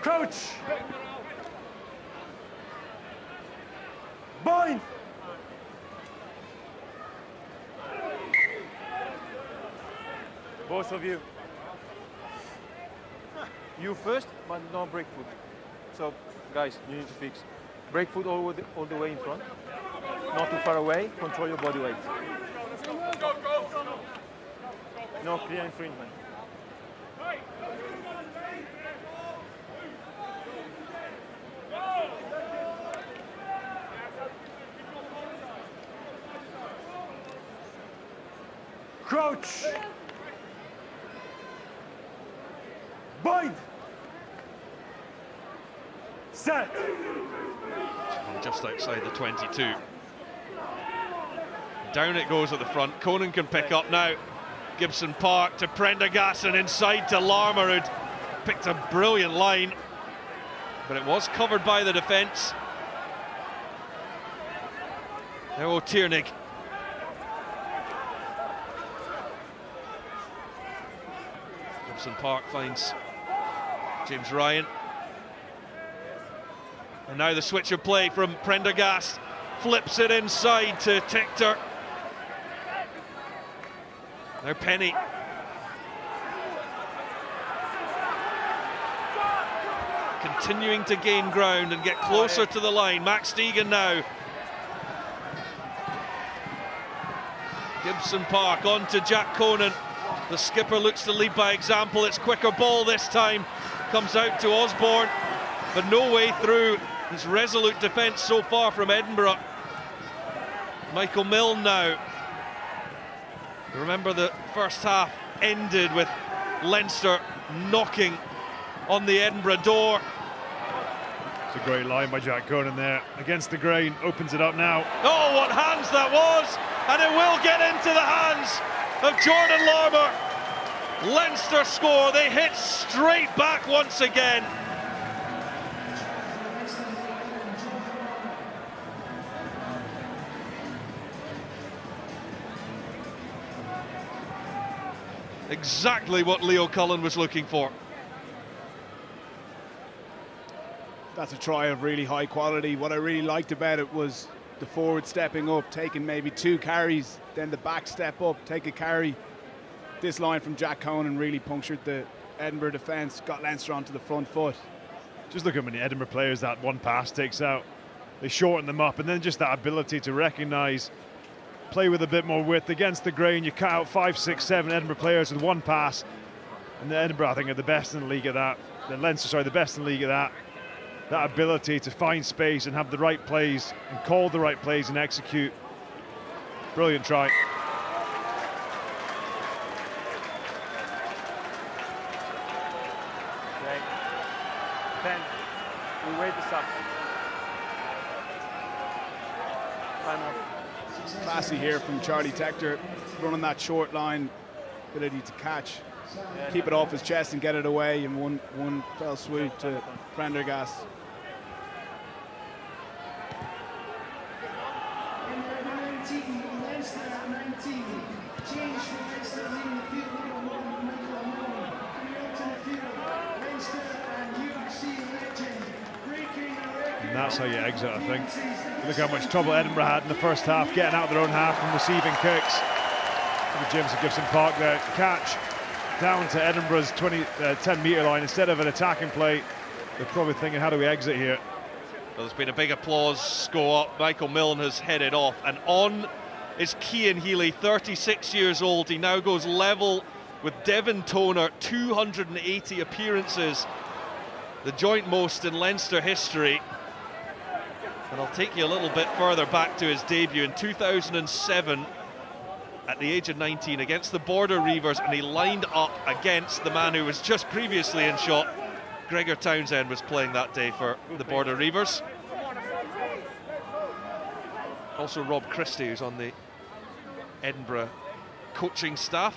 Crouch! Bind! Both of you. You first, but no break foot. So, guys, you need to fix. Break foot all the way in front. Not too far away, control your body weight. No clear infringement. Crouch! Bind! Set. Just outside the 22. Down it goes at the front. Conan can pick up now. Gibson Park to Prendergast and inside to Larmour, who'd picked a brilliant line, but it was covered by the defence. Now O'Tiernig. Gibson Park finds James Ryan. And now the switch of play from Prendergast. Flips it inside to Tichter. Now Penny. Continuing to gain ground and get closer to the line. Max Deegan now. Gibson Park on to Jack Conan. The skipper looks to lead by example. It's quicker ball this time. Comes out to Osborne, but no way through. His resolute defence so far from Edinburgh. Michael Milne now. Remember, the first half ended with Leinster knocking on the Edinburgh door. It's a great line by Jack Conan there. Against the grain, opens it up now. Oh, what hands that was! And it will get into the hands of Jordan Larmour. Leinster score, they hit straight back once again. Exactly what Leo Cullen was looking for. That's a try of really high quality. What I really liked about it was the forward stepping up, taking maybe 2 carries, then the back step up, take a carry. This line from Jack Conan really punctured the Edinburgh defence, got Leinster onto the front foot. Just look at how many Edinburgh players that one pass takes out. They shorten them up, and then just that ability to recognise, play with a bit more width against the grain. You cut out 5, 6, 7 Edinburgh players with one pass, and the Edinburgh, I think, are the best in the league at that. The Leinster, sorry, the best in the league at that. That ability to find space and have the right plays and call the right plays and execute. Brilliant try. Okay. 10. We wait the stop. Time off. Classy here from Charlie Tichter, running that short line, ability to catch, keep it off his chest and get it away in one fell swoop to Prendergast. And that's how you exit, I think. Look how much trouble Edinburgh had in the first half, getting out of their own half and receiving kicks. Look at James and Gibson Park there. Catch down to Edinburgh's 10-metre line instead of an attacking play. They're probably thinking, how do we exit here? Well, there's been a big applause go up. Michael Milne has headed off, and on is Cian Healy, 36 years old. He now goes level with Devin Toner, 280 appearances, the joint most in Leinster history. And I'll take you a little bit further back to his debut in 2007 at the age of 19 against the Border Reivers, and he lined up against the man who was just previously in shot. Gregor Townsend was playing that day for the Border Reivers. Also Rob Christie, who's on the Edinburgh coaching staff.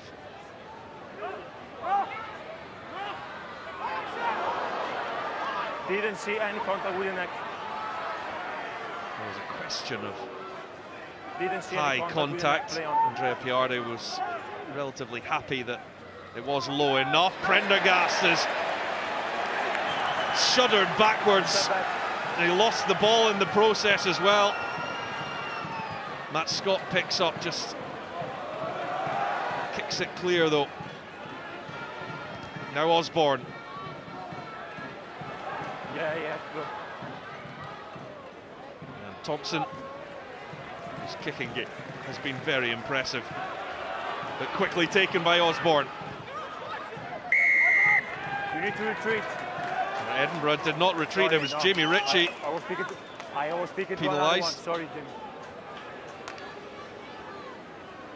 Didn't see any contact with the neck. There was a question of Didn't see high any contact. Andrea Piardi was relatively happy that it was low enough. Prendergast has shuddered backwards. And he lost the ball in the process as well. Matt Scott picks up, just kicks it clear though. Now Osborne. Yeah, good. And Thompson, his kicking game has been very impressive, but quickly taken by Osborne. You need to retreat. Edinburgh did not retreat. It was Jamie Ritchie. I was speaking to penalised. one. Sorry, Jimmy.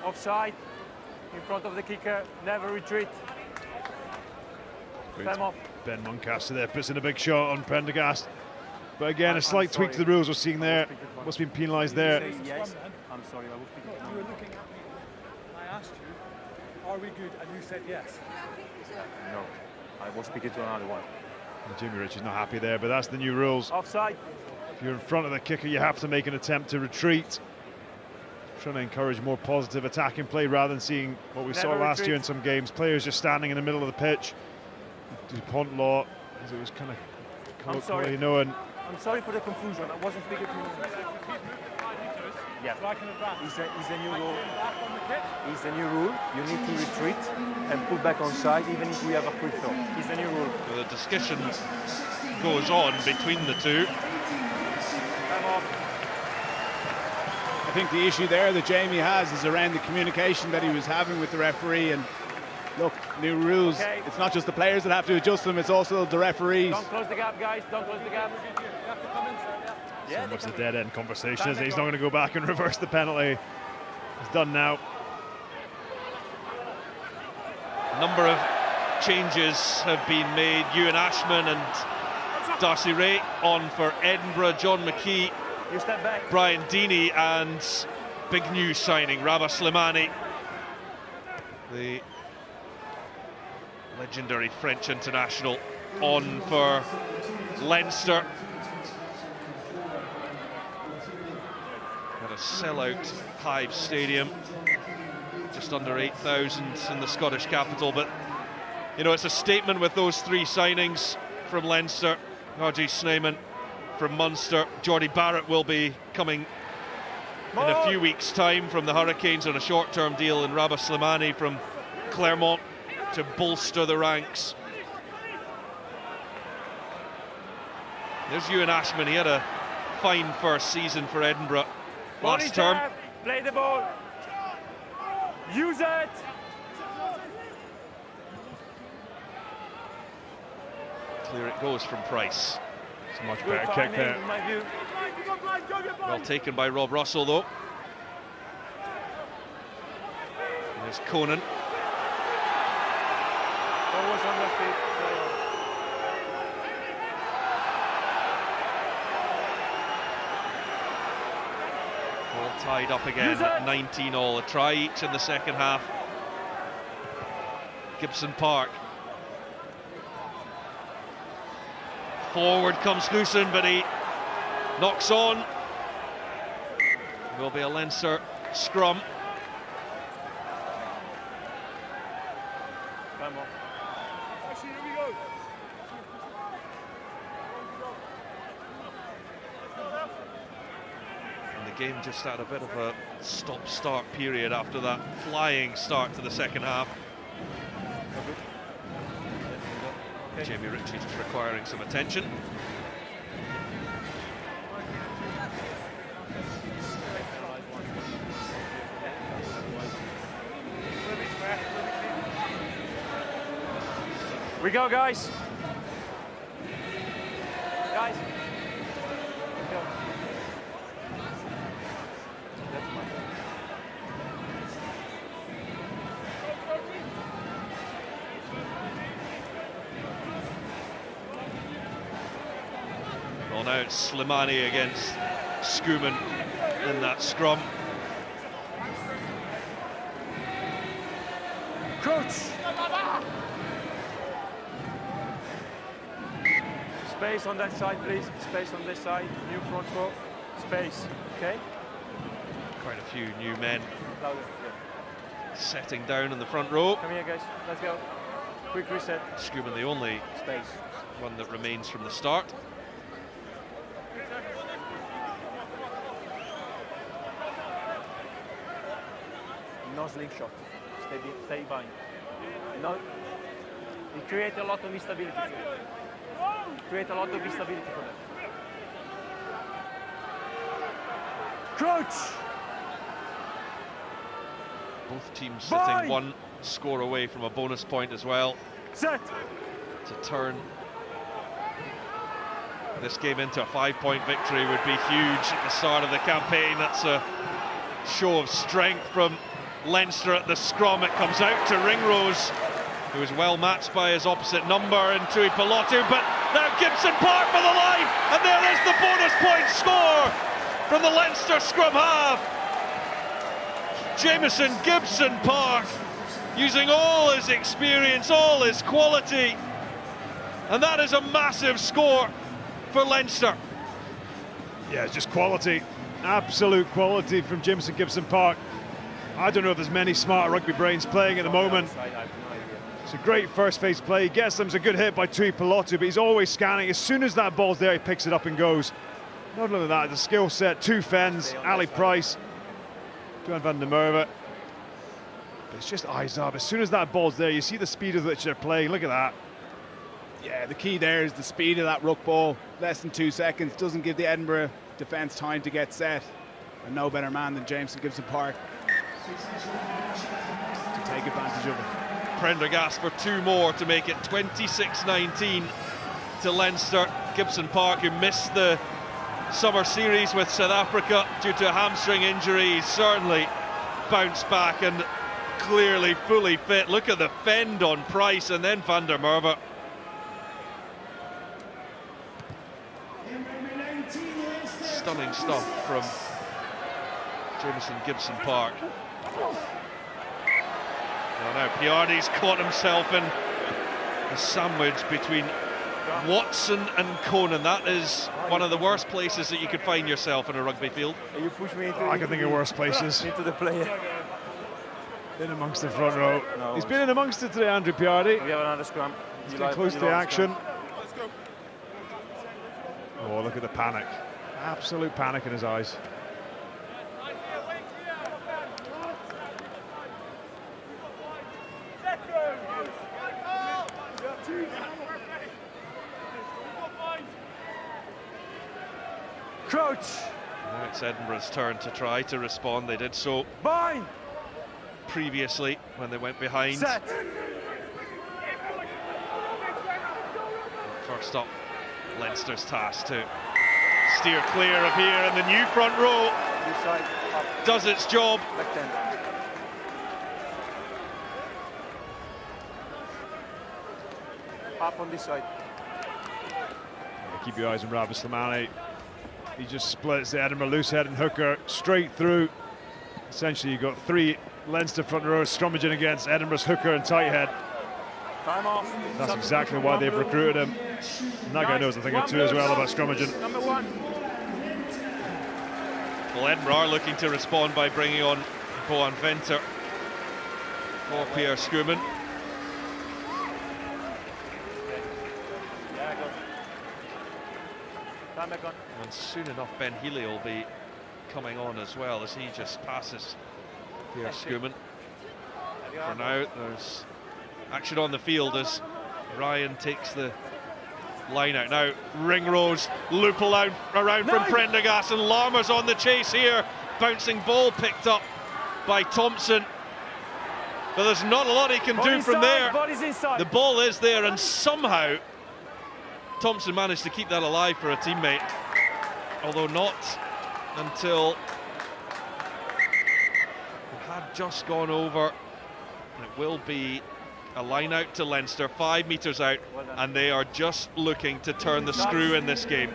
Offside, in front of the kicker, never retreat. Time off. Ben Muncaster there puts in a big shot on Prendergast. But again, a slight tweak to the rules we're seeing there. What's been penalised there? Yes, I'm sorry, I was speaking. You were looking at me. I asked you, are we good? And you said yes. No, I was speaking to another one. And Jamie Ritchie's not happy there, but that's the new rules. Offside. If you're in front of the kicker, you have to make an attempt to retreat. Trying to encourage more positive attacking play rather than seeing what we saw last year in some games. Players just standing in the middle of the pitch. DuPont law, as it was kind of colloquially known. I'm sorry for the confusion. I wasn't speaking to you. Yeah. It's a new rule. It's a new rule. You need to retreat and pull back on side even if we have a quick throw. It's a new rule. So the discussion goes on between the two. Time off. I think the issue there that Jamie has is around the communication that he was having with the referee. And look, new rules. Okay. It's not just the players that have to adjust them, it's also the referees. Don't close the gap, guys. Don't close the gap. So much the dead end conversation is he's not going to go back and reverse the penalty. It's done now. A number of changes have been made. Ewan Ashman and Darcy Ray on for Edinburgh. John McKee, you step back. Brian Deeney, and big new signing Rabah Slimani, the legendary French international, on for Leinster. At a sellout Hive Stadium, just under 8,000 in the Scottish capital. But you know, it's a statement with those three signings from Leinster. R.J. Snyman from Munster. Jordy Barrett will be coming in a few weeks' time from the Hurricanes on a short-term deal, and Rabah Slimani from Clermont to bolster the ranks. There's Ewan Ashman. He had a fine first season for Edinburgh last term. Play the ball. Use it. Clear it goes from Price. It's a much better kick there. In my view. Well taken by Rob Russell, though. There's Conan. Always on their feet. All tied up again at 19 all. A try each in the second half. Gibson Park. Forward comes Knudsen, but he knocks on. Will be a Leinster scrum. And the game just had a bit of a stop-start period after that flying start to the second half. Jamie Ritchie just requiring some attention. We go, guys. Guys. Well, now it's Slimani against Schoeman in that scrum. Coach. Space on that side, please. Space on this side. New front row. Space. Okay. Quite a few new men Louder. Yeah. setting down in the front row. Come here, guys. Let's go. Quick reset. Schoeman the only Space. one that remains from the start. No slingshot. Stay behind. No. It creates a lot of instability. Create a lot of instability for them. Crouch! Both teams sitting one score away from a bonus point as well. Set! To turn this game into a 5-point victory would be huge at the start of the campaign. That's a show of strength from Leinster at the scrum. It comes out to Ringrose, who is well matched by his opposite number in Tui Pelotu, but Now Gibson Park for the life, and there is the bonus point score from the Leinster scrum half. Jamison Gibson Park using all his experience, all his quality, and that is a massive score for Leinster. Yeah, it's just quality, absolute quality from Jamison Gibson Park. I don't know if there's many smart rugby brains playing at the moment. It's a great first phase play. He gets them, it's a good hit by Tui Pilotu, but he's always scanning. As soon as that ball's there, he picks it up and goes. Not only that, the skill set, two Fens, Ali Price, Johan van der Merwe. But it's just eyes up. As soon as that ball's there, you see the speed of which they're playing. Look at that. Yeah, the key there is the speed of that ruck ball. Less than 2 seconds. Doesn't give the Edinburgh defence time to get set. And no better man than Jamison Gibson Park to take advantage of it. Prendergast for 2 more to make it 26-19 to Leinster. Gibson Park, who missed the summer series with South Africa due to a hamstring injury, he's certainly bounced back and clearly fully fit. Look at the fend on Price and then van der Merwe. Stunning stuff from Jamison Gibson Park. Oh, now Piardi's caught himself in a sandwich between Watson and Conan. That is one of the worst places that you could find yourself in a rugby field. You push me into I can think of worse places. into the player. In amongst the front row. No, He's been in amongst it today, Andrew Piardi. We have another scrum. He's getting close to the action. Oh, look at the panic. Absolute panic in his eyes. Crouch. Now it's Edinburgh's turn to try to respond. They did so Bind. previously when they went behind. Set. First up, Leinster's task to steer clear of here, and the new front row This side. Up. does its job. Left hand. Up on this side. Yeah, keep your eyes on Ravi Slimani. He just splits the Edinburgh loose head and hooker straight through. Essentially, you've got 3 Leinster front rows scrummaging against Edinburgh's hooker and tight head. Time off. That's exactly why they've recruited him. And that guy knows a thing or two as well about scrummaging. Number 1. Well, Edinburgh are looking to respond by bringing on Boan Venter for Pierre Schoeman. Yeah, go. Time back on. And soon enough, Ben Healy will be coming on as well as he just passes Pierre Schoeman. For now, there's action on the field as Ryan takes the line out. Now, Ringrose loop around from Prendergast, and Larmer's on the chase here. Bouncing ball picked up by Thompson. But there's not a lot he can do from there. The ball is there, and somehow Thompson managed to keep that alive for a teammate. Although not until it had just gone over. It will be a line out to Leinster, 5 metres out, and they are just looking to turn the screw in this game.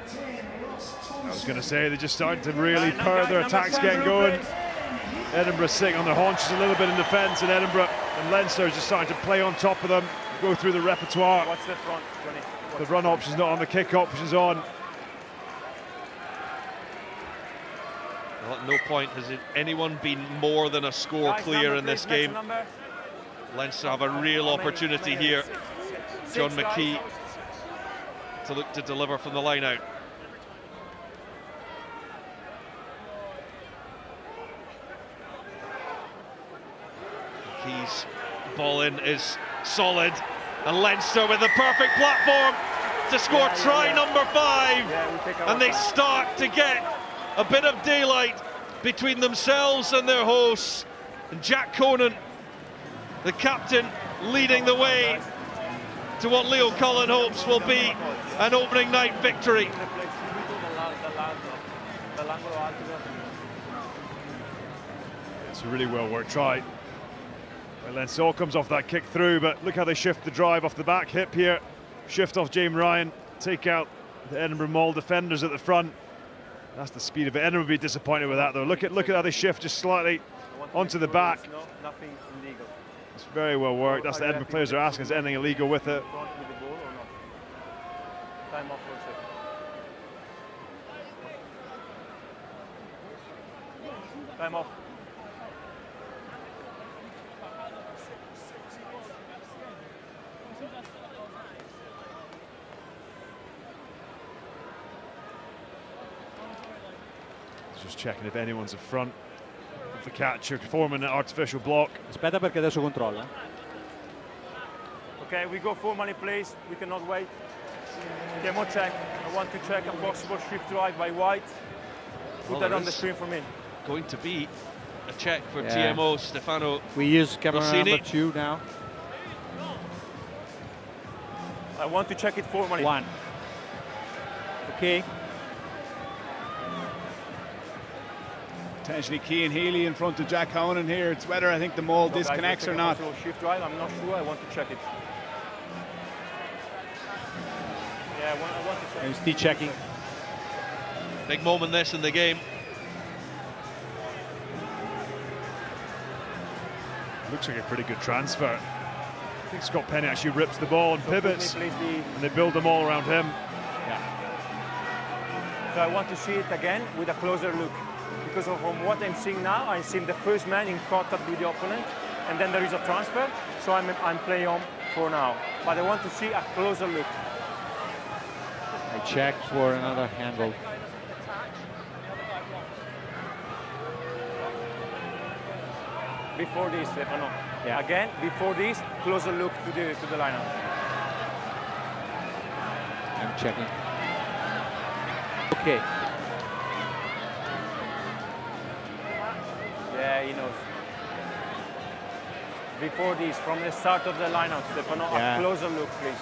I was going to say, they're just starting to really purr their attacks getting going. Edinburgh sitting on their haunches a little bit in defence, and Edinburgh and Leinster are just starting to play on top of them, go through the repertoire. Watch the front, Johnny. The run option's not on, the kick option's on. Well, at no point has anyone been more than a score clear in this game. Leinster have a real opportunity here. John McKee to look to deliver from the line out. McKee's ball in is solid, and Leinster with the perfect platform to score try number 5, and they start to get a bit of daylight between themselves and their hosts. And Jack Conan, the captain, leading the way to what Leo Cullen hopes will be an opening night victory. It's a really well worked try. Leinster comes off that kick through, but look how they shift the drive off the back hip here. Shift off James Ryan. take out the Edinburgh Maul defenders at the front. That's the speed of it. Edinburgh will be disappointed with that, though. Look at how they shift just slightly onto the back. Nothing illegal. It's very well worked. That's the Edinburgh players are asking, is anything illegal with it? Time off for a second. Time off. Just checking if anyone's in front of the catcher, forming an artificial block. Aspetta perché adesso controlla. Okay, we go formally, please. We cannot wait. Okay, more check. I want to check a possible shift drive by White. Put that on the screen for me. Going to be a check for TMO Stefano. We use camera Rossini. number 2 now. I want to check it formally. 1. Okay. Potentially Cian Healy in front of Jack Conan here. It's whether I think the Maul disconnects or not. Shift drive, I'm not sure. I want to check it. Yeah, I want to check. And Steve checking. Big moment this in the game. Looks like a pretty good transfer. I think Scott Penny actually rips the ball and pivots, and they build them all around him. Yeah. So I want to see it again with a closer look. Because from what I'm seeing now, I'm seeing the first man in contact with the opponent, and then there is a transfer, so I'm playing on for now. But I want to see a closer look. I check for another handle. Before this, Stefano. Yeah. Again, before this, closer look to the lineup. I'm checking. Okay. Yeah, he knows. Before this, from the start of the lineup, Stefano, a closer look, please.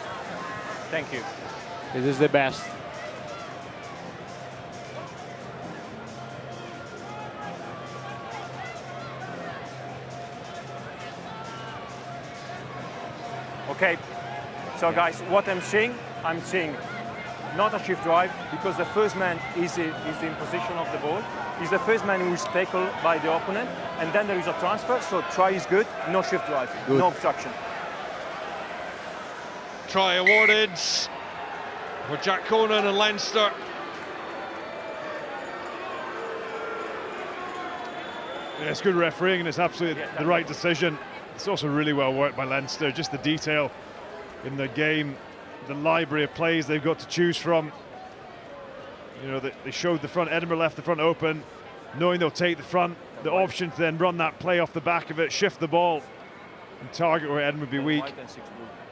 Thank you. This is the best. Okay, so guys, what I'm seeing not a shift drive, because the first man is in position of the ball. He's the first man who is tackled by the opponent, and then there is a transfer, so try is good, no shift drive, no obstruction. Try awarded for Jack Conan and Leinster. Yeah, it's good refereeing, and it's absolutely the right decision. It's also really well worked by Leinster, just the detail in the game, the library of plays they've got to choose from. You know, they showed the front, Edinburgh left the front open, knowing they'll take the front, the option to then run that play off the back of it, shift the ball, and target where Edinburgh would be weak.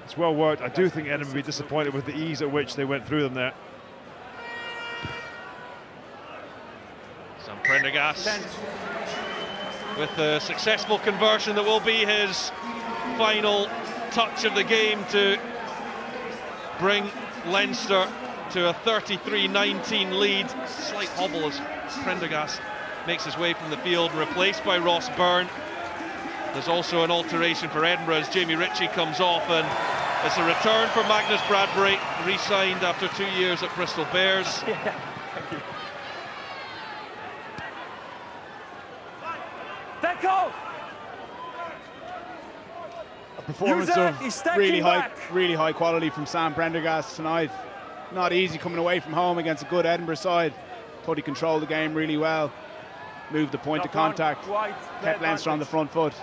It's well worked. I do think Edinburgh would be disappointed with the ease at which they went through them there. Sam Prendergast with the successful conversion that will be his final touch of the game to bring Leinster to a 33-19 lead. Slight hobble as Prendergast makes his way from the field, replaced by Ross Byrne. There's also an alteration for Edinburgh as Jamie Ritchie comes off, and it's a return for Magnus Bradbury, re-signed after 2 years at Bristol Bears. Yeah, thank you. Tackle! A performance of really high quality from Sam Prendergast tonight. Not easy coming away from home against a good Edinburgh side. Thought he controlled the game really well. Moved the point of contact. Kept Leinster on the front foot.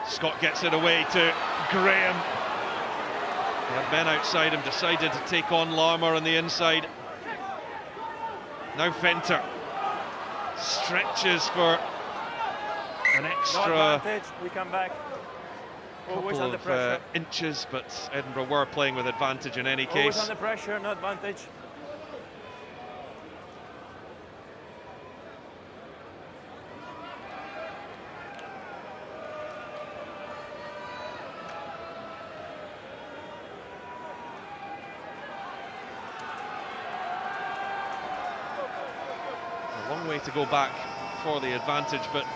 Scott gets it away to Graham. But men outside him decided to take on Larmour on the inside. Now Venter stretches for an extra we come back. Always couple under pressure. of inches, but Edinburgh were playing with advantage in any case. Always under pressure, no advantage. A long way to go back for the advantage, but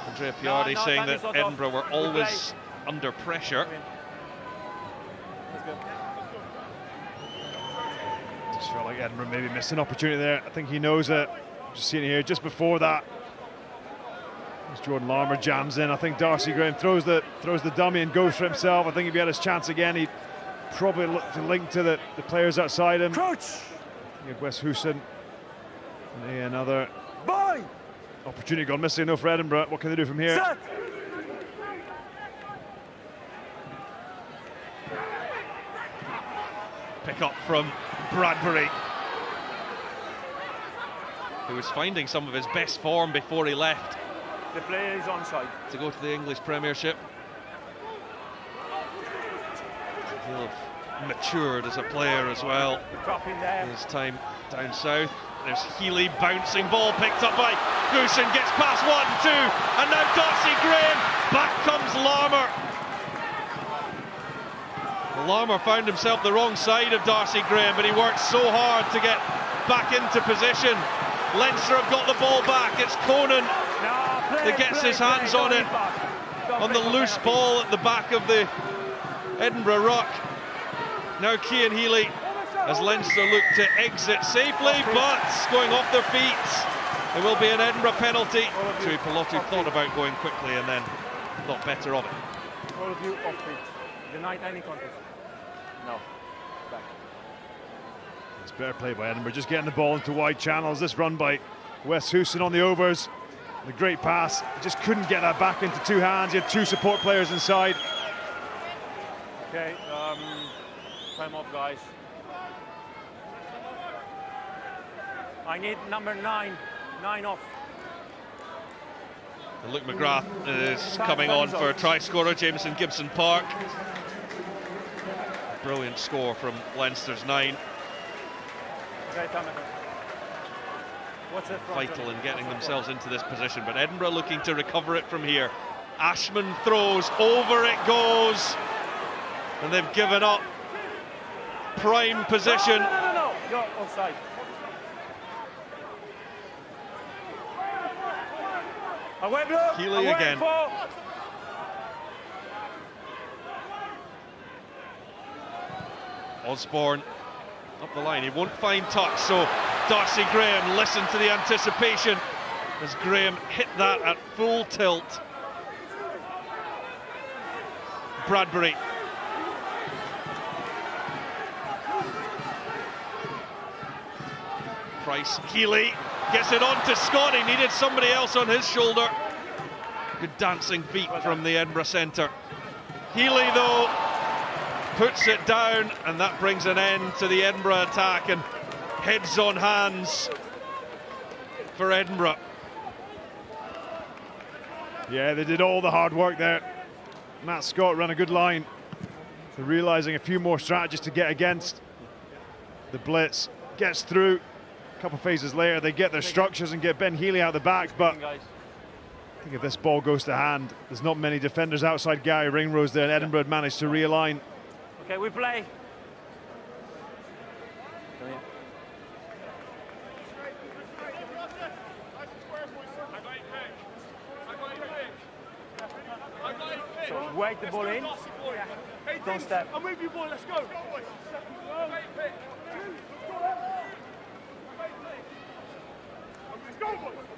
Andrea Piardi saying that Edinburgh were always under pressure. felt like Edinburgh maybe missed an opportunity there. I think he knows it. Just seeing it here, just before that, as Jordan Larmour jams in, I think Darcy Graham throws the dummy and goes for himself. I think if he had his chance again, he'd probably look to link to the players outside him. Crouch! You had Wes Houston. And another Boy! opportunity gone missing though for Edinburgh. What can they do from here? Set! Pick up from Bradbury, who was finding some of his best form before he left The player is onside. to go to the English Premiership. He'll have matured as a player as well. Drop in there. His time down south. There's Healy, bouncing ball picked up by Goosen, gets past 1, 2, and now Darcy Graham. Back comes Larmour. Larmour found himself the wrong side of Darcy Graham, but he worked so hard to get back into position. Leinster have got the ball back. It's Conan that gets his hands on it, on the loose ball at the back of the Edinburgh ruck. Now Cian Healy, as Leinster look to exit safely, but going off their feet. There will be an Edinburgh penalty. Tui Pelotu thought about going quickly and then thought better of it. All of you off feet. Denied any contest. No. Back. It's better play by Edinburgh, just getting the ball into wide channels. This run by Wes Houston on the overs. The great pass, he just couldn't get that back into two hands. He had two support players inside. Okay, time off, guys. I need number 9. 9 off. And Luke McGrath is coming on for a try scorer, Jameson Gibson Park. Brilliant score from Leinster's 9. Okay, what's it from? Vital in getting themselves into this position, but Edinburgh looking to recover it from here. Ashman throws, over it goes, and they've given up prime position. No, you're offside. Away, Blue. Healy Away, again. four. Osborne up the line, he won't find touch, so Darcy Graham, listen to the anticipation as Graham hit that at full tilt. Bradbury. Price, Healy gets it on to Scott. He needed somebody else on his shoulder. Good dancing feet from the Edinburgh centre. Healy, though, puts it down, and that brings an end to the Edinburgh attack, and heads on hands for Edinburgh. Yeah, they did all the hard work there. Matt Scott ran a good line. So realising a few more strategies to get against the blitz. Gets through. A couple of phases later, they get their structures and get Ben Healy out the back, but I think if this ball goes to hand, there's not many defenders outside Gary Ringrose there, and Edinburgh managed to realign. Okay, we play. So wait the ball in. Don't step. I'm with you, boy. Let's go.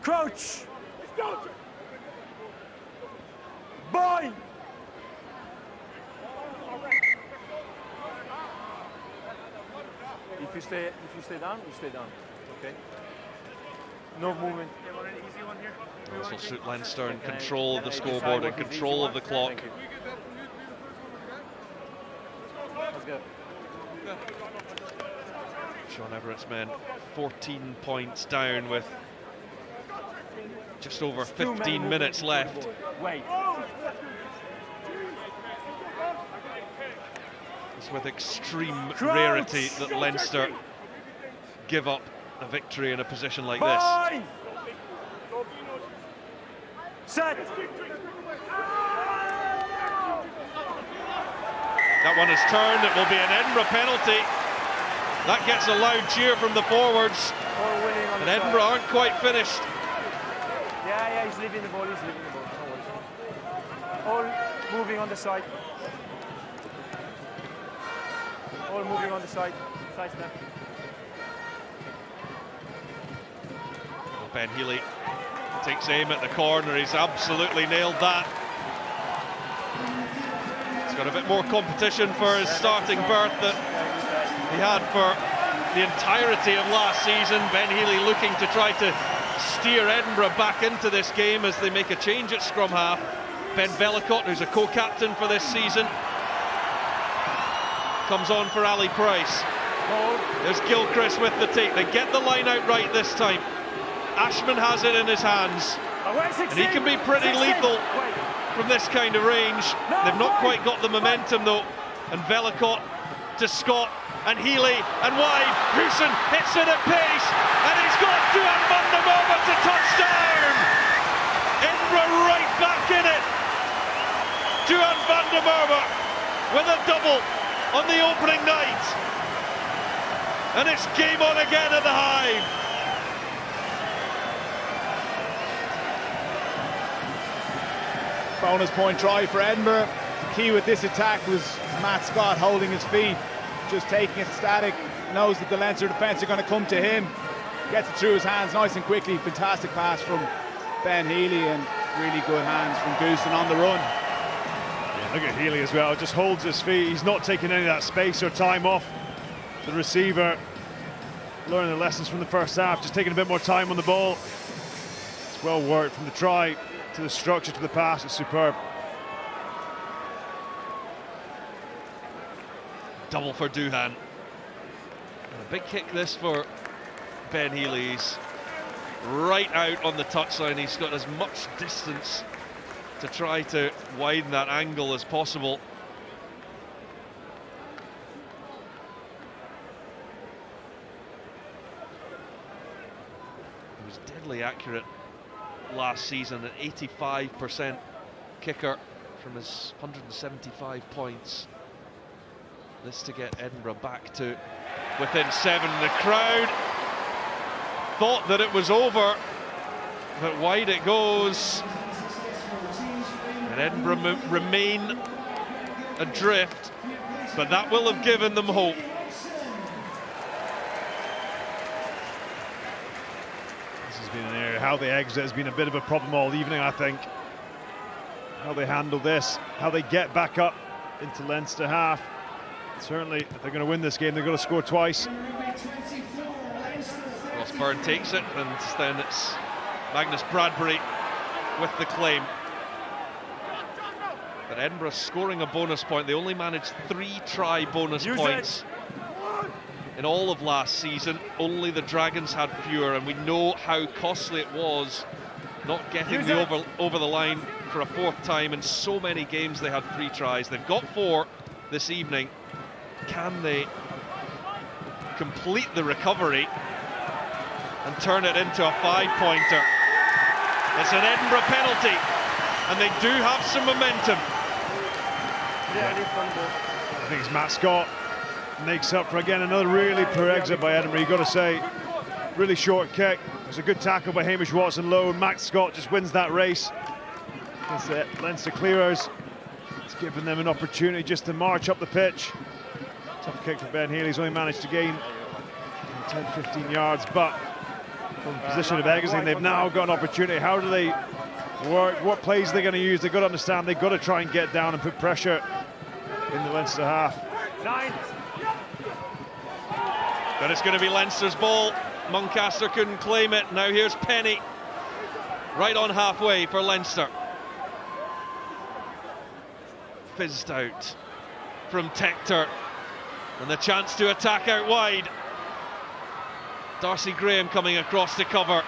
Crouch. Boy. If you stay down, you stay down. Okay. No movement. This will suit Leinster in control of the scoreboard and control of the clock. Let's go. Sean Everett's men 14 points down with just over 15 minutes left. Wait. It's with extreme rarity that Leinster give up a victory in a position like this. Set. That one is turned, it will be an Edinburgh penalty. That gets a loud cheer from the forwards. And Edinburgh aren't quite finished. Yeah, he's leaving the ball, No worries. All moving on the side. All moving on the side. Side step. Ben Healy takes aim at the corner. He's absolutely nailed that. He's got a bit more competition for his starting berth that he had for the entirety of last season. Ben Healy looking to try to steer Edinburgh back into this game as they make a change at scrum half. Ben Vellacott, who's a co-captain for this season, comes on for Ali Price. There's Gilchrist with the take. They get the line out right this time. Ashman has it in his hands, and he can be pretty lethal from this kind of range. They've not quite got the momentum though, and Vellacott to Scott, and Healy, and wide. Hoosen hits it at pace, and he's got Duhan van der Merwe to touchdown. Edinburgh right back in it. Duhan van der Merwe with a double on the opening night, and it's game on again at the Hive. Bonus point try for Edinburgh. The key with this attack was Matt Scott holding his feet, just taking it static, knows that the Leinster defence are going to come to him, gets it through his hands nice and quickly. Fantastic pass from Ben Healy, and really good hands from Goosen on the run. Yeah, look at Healy as well, just holds his feet. He's not taking any of that space or time off the receiver. Learning the lessons from the first half, just taking a bit more time on the ball. It's well worked from the try to the structure to the pass. It's superb. Double for Duhan. And a big kick this for Ben Healy. He's right out on the touchline. He's got as much distance to try to widen that angle as possible. He was deadly accurate last season, an 85% kicker from his 175 points. This to get Edinburgh back to within 7. The crowd thought that it was over, but wide it goes, and Edinburgh remain adrift, but that will have given them hope. Been an area, how they exit has been a bit of a problem all evening, I think. How they handle this, how they get back up into Leinster half. Certainly, if they're going to win this game, they've got to score twice. Ross Byrne takes it, and then it's Magnus Bradbury with the claim. But Edinburgh scoring a bonus point. They only managed 3 try bonus points in all of last season. Only the Dragons had fewer, and we know how costly it was not getting the over the line for a 4th time. In so many games they had 3 tries. They've got 4 this evening. Can they complete the recovery and turn it into a 5-pointer? It's an Edinburgh penalty, and they do have some momentum. I think it's Matt Scott makes up for, again, another really poor exit by Edinburgh. You've got to say, really short kick. It was a good tackle by Hamish Watson low, and Matt Scott just wins that race. That's it, Leinster clearers. It's given them an opportunity just to march up the pitch. Tough kick for Ben Healy. He's only managed to gain 10-15 yards, but from the position of exiting, they've now got an opportunity. How do they work? What plays are they going to use? They've got to understand they've got to try and get down and put pressure in the Leinster half. But it's going to be Leinster's ball. Muncaster couldn't claim it. Now here's Penny, right on halfway for Leinster. Fizzed out from Tector, and the chance to attack out wide. Darcy Graham coming across to cover.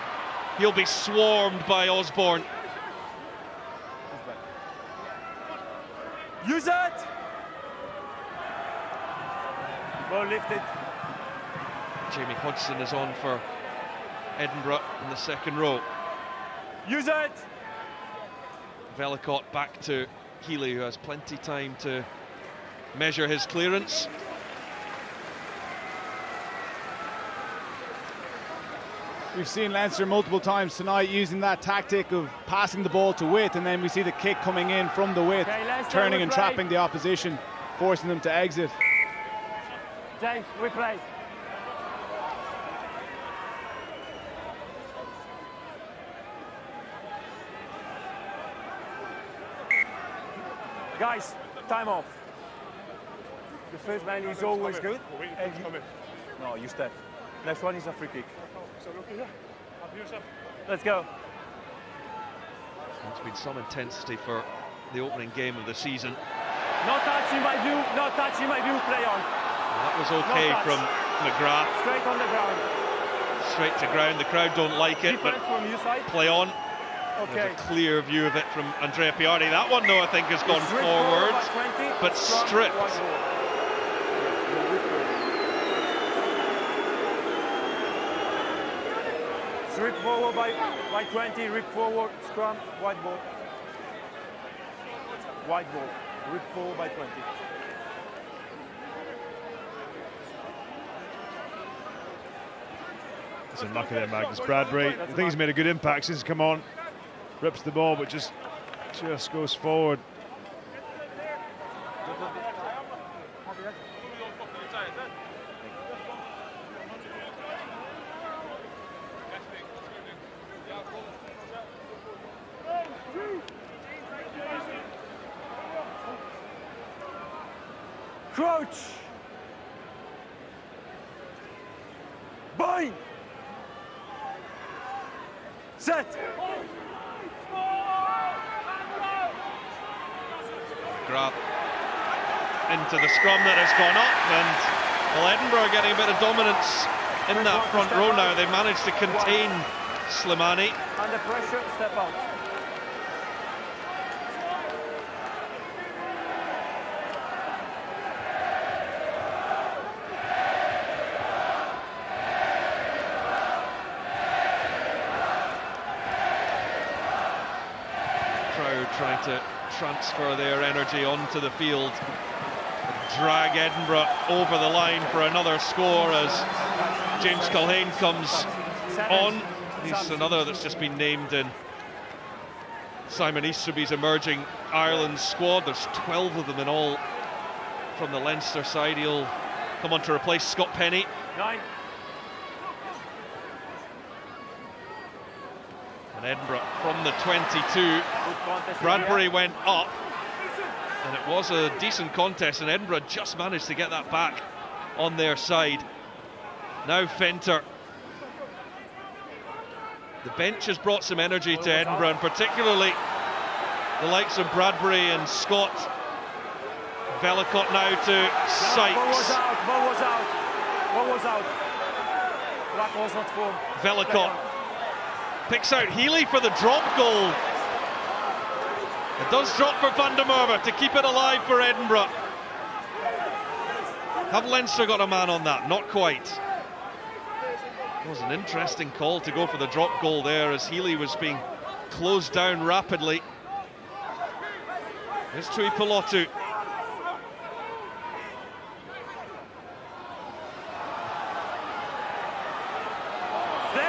He'll be swarmed by Osborne. Use it! Ball lifted. Jamie Hodgson is on for Edinburgh in the second row. Use it! Vellacott back to Healy, who has plenty time to measure his clearance. We've seen Leinster multiple times tonight using that tactic of passing the ball to width, and then we see the kick coming in from the width, turning and trapping the opposition, forcing them to exit. James, we play. Guys, time off. The first man is always good. No, you step. Next one is a free kick. Let's go. There's been some intensity for the opening game of the season. No touch in my view, no touch in my view, play on. That was okay from McGrath. Straight on the ground. Straight to ground. The crowd don't like it, Different but from your side. play on. Okay. There's a clear view of it from Andrea Piardi. That one, though, I think has gone forwards, but stripped. Strip forward by 20, rip forward, scrum, white ball. White ball, rip forward by 20. It's unlucky there, Magnus Bradbury. I think he's made a good impact since he's come on. Rips the ball, but just goes forward. Crouch! Bind! Set! Grab into the scrum that has gone up, and well, Edinburgh getting a bit of dominance in that front row now. They managed to contain Slimani. Under pressure, step out. Crowd trying to transfer their energy onto the field, drag Edinburgh over the line for another score as James Culhane comes on. He's another that's just been named in Simon Easterby's emerging Ireland squad. There's 12 of them in all from the Leinster side. He'll come on to replace Scott Penny. 9. And Edinburgh from the 22. Bradbury went up, and it was a decent contest, and Edinburgh just managed to get that back on their side. Now Fenter. The bench has brought some energy to Edinburgh, and particularly the likes of Bradbury and Scott. Velicott now to Sykes. Ball was out, ball was out, ball was out. That was not formed. Velicott picks out Healy for the drop goal. It does drop for Van der Merwe to keep it alive for Edinburgh. Have Leinster got a man on that? Not quite. It was an interesting call to go for the drop goal there as Healy was being closed down rapidly. Here's Tui Pelotu.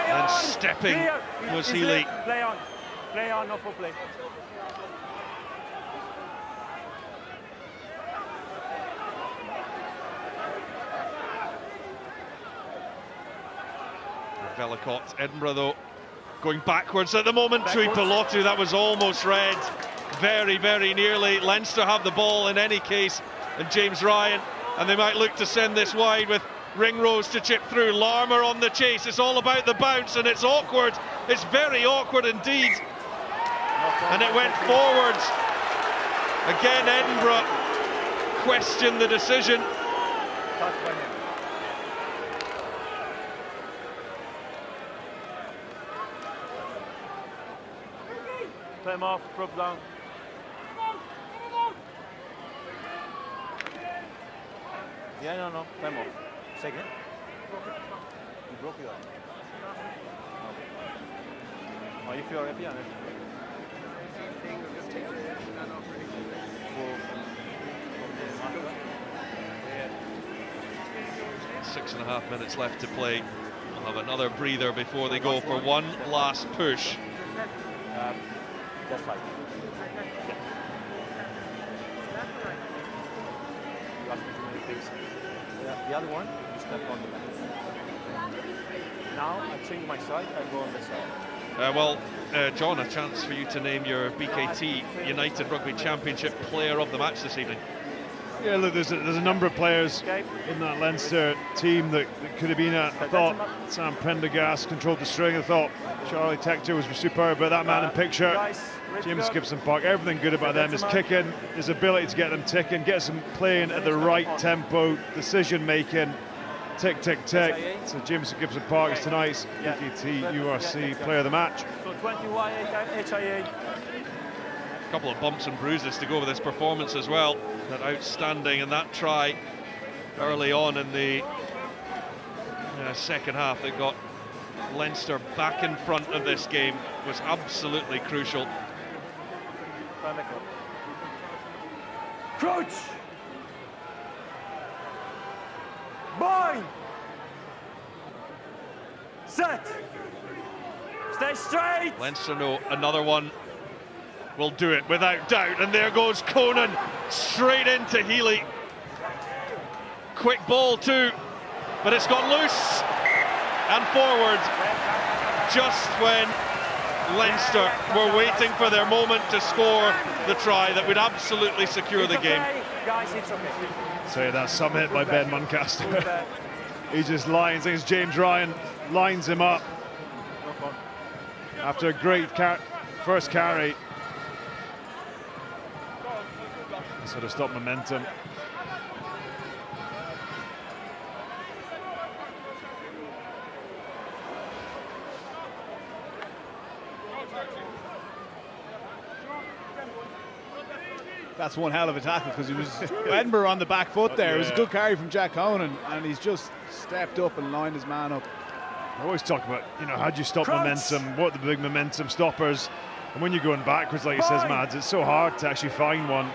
And stepping was Healy. Play on, not for play. Velicott, Edinburgh though, going backwards at the moment. Tui Pelotu, that was almost red. Very, very nearly. Leinster have the ball in any case, and James Ryan, and they might look to send this wide with Ringrose to chip through. Larmour on the chase. It's all about the bounce, and it's awkward. It's very awkward indeed. And it went forwards. Again, Edinburgh questioned the decision. Play him off, prop down. Yeah, no, play him off. Second. You broke it up. Oh, if you're happy, I'm happy. 6.5 minutes left to play. We'll have another breather before they go for one last push. That's right. Yeah. You asked me too many things. The other one, you step on the left. Now I change my side, I go on the side. John, a chance for you to name your BKT United Rugby Championship Player of the Match this evening. Yeah, look, there's a number of players in that Leinster team that could have been at. I thought Sam Prendergast controlled the string. I thought Charlie Tector was superb, but that man in picture, James Gibson Park, everything good about them. His kicking, his ability to get them ticking, gets them playing at the right tempo, decision making, tick, tick, tick. So James Gibson Park is tonight's BKT URC Player of the Match. So 20 HIA. A couple of bumps and bruises to go with this performance as well. That outstanding, and that try early on in the second half that got Leinster back in front of this game was absolutely crucial. Crouch! Bind! Set! Stay straight! Leinster know another one will do it without doubt, and there goes Conan straight into Healy. Quick ball too, but it's gone loose and forward just when Leinster were waiting for their moment to score the try that would absolutely secure the game. Guys, it's okay. So that's some hit by Ben Muncaster. He just lines, I think it's James Ryan, lines him up after a great first carry. Sort of stop momentum. That's one hell of a tackle, because he was Edinburgh on the back foot there. It was a good carry from Jack Conan, and he's just stepped up and lined his man up. I always talk about, how do you stop momentum? What are the big momentum stoppers? And when you're going backwards, like he says, Mads, it's so hard to actually find one.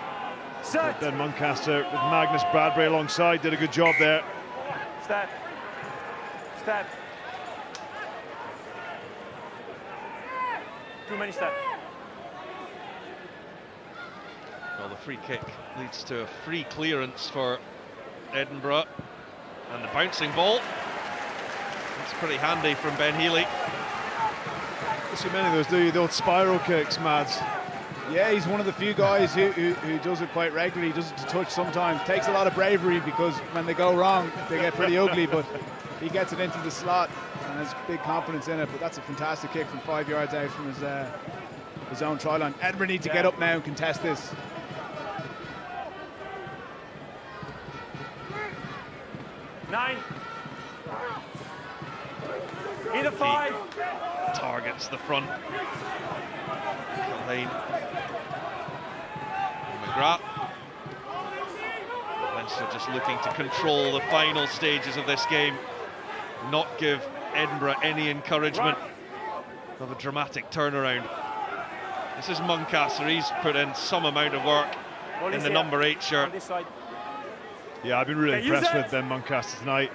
But then Muncaster with Magnus Bradbury alongside did a good job there. Step. Step. Too many steps. Well, the free kick leads to a free clearance for Edinburgh, and the bouncing ball. It's pretty handy from Ben Healy. Don't see many of those, do you? The old spiral kicks, Mads. Yeah, he's one of the few guys who does it quite regularly. He does it to touch sometimes. Takes a lot of bravery, because when they go wrong, they get pretty ugly, but he gets it into the slot and has big confidence in it. But that's a fantastic kick from 5 yards out from his own try line. Edinburgh need to get up now and contest this. Nine. Either 5. Targets the front. Lane. McGrath. Leinster just looking to control the final stages of this game, not give Edinburgh any encouragement of a dramatic turnaround. This is Muncaster. He's put in some amount of work in the number 8 shirt. Yeah, I've been really impressed with Ben Muncaster tonight.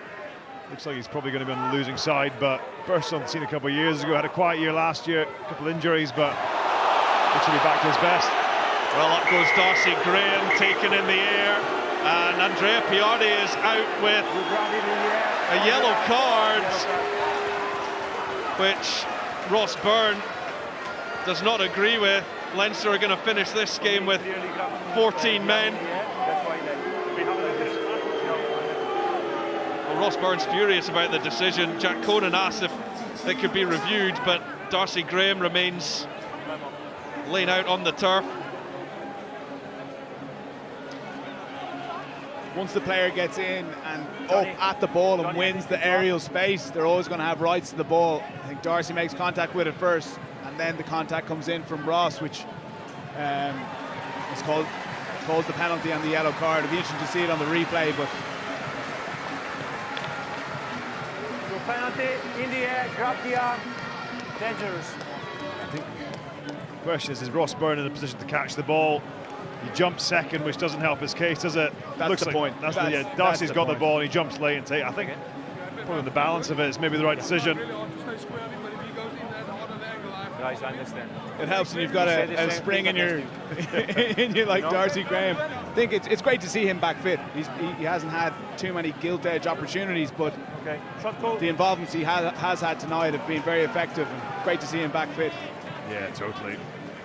Looks like he's probably going to be on the losing side, but person I've seen a couple of years ago, had a quiet year last year, a couple of injuries, but he should be back to his best. Well, up goes Darcy Graham, taken in the air, and Andrea Piardi is out with a yellow card, which Ross Byrne does not agree with. Leinster are going to finish this game with 14 men. Well, Ross Byrne's furious about the decision. Jack Conan asked if it could be reviewed, but Darcy Graham remains laying out on the turf. Once the player gets in and up at the ball and wins the aerial space, they're always going to have rights to the ball. I think Darcy makes contact with it first, and then the contact comes in from Ross, which is calls the penalty and the yellow card. It'll be interesting to see it on the replay, but penalty in the air, grab the arm, dangerous. I think the question is Ross Byrne in a position to catch the ball? He jumps second, which doesn't help his case, does it? That's Looks the like point. Darcy's got the ball and he jumps late and take. I think probably the balance of it is maybe the right decision. Guys, I understand. It helps when you've got a spring in your like Darcy Graham. think it's great to see him back fit. He hasn't had too many gilt-edge opportunities, but the involvements he has had tonight have been very effective, and great to see him back fit. Yeah, totally.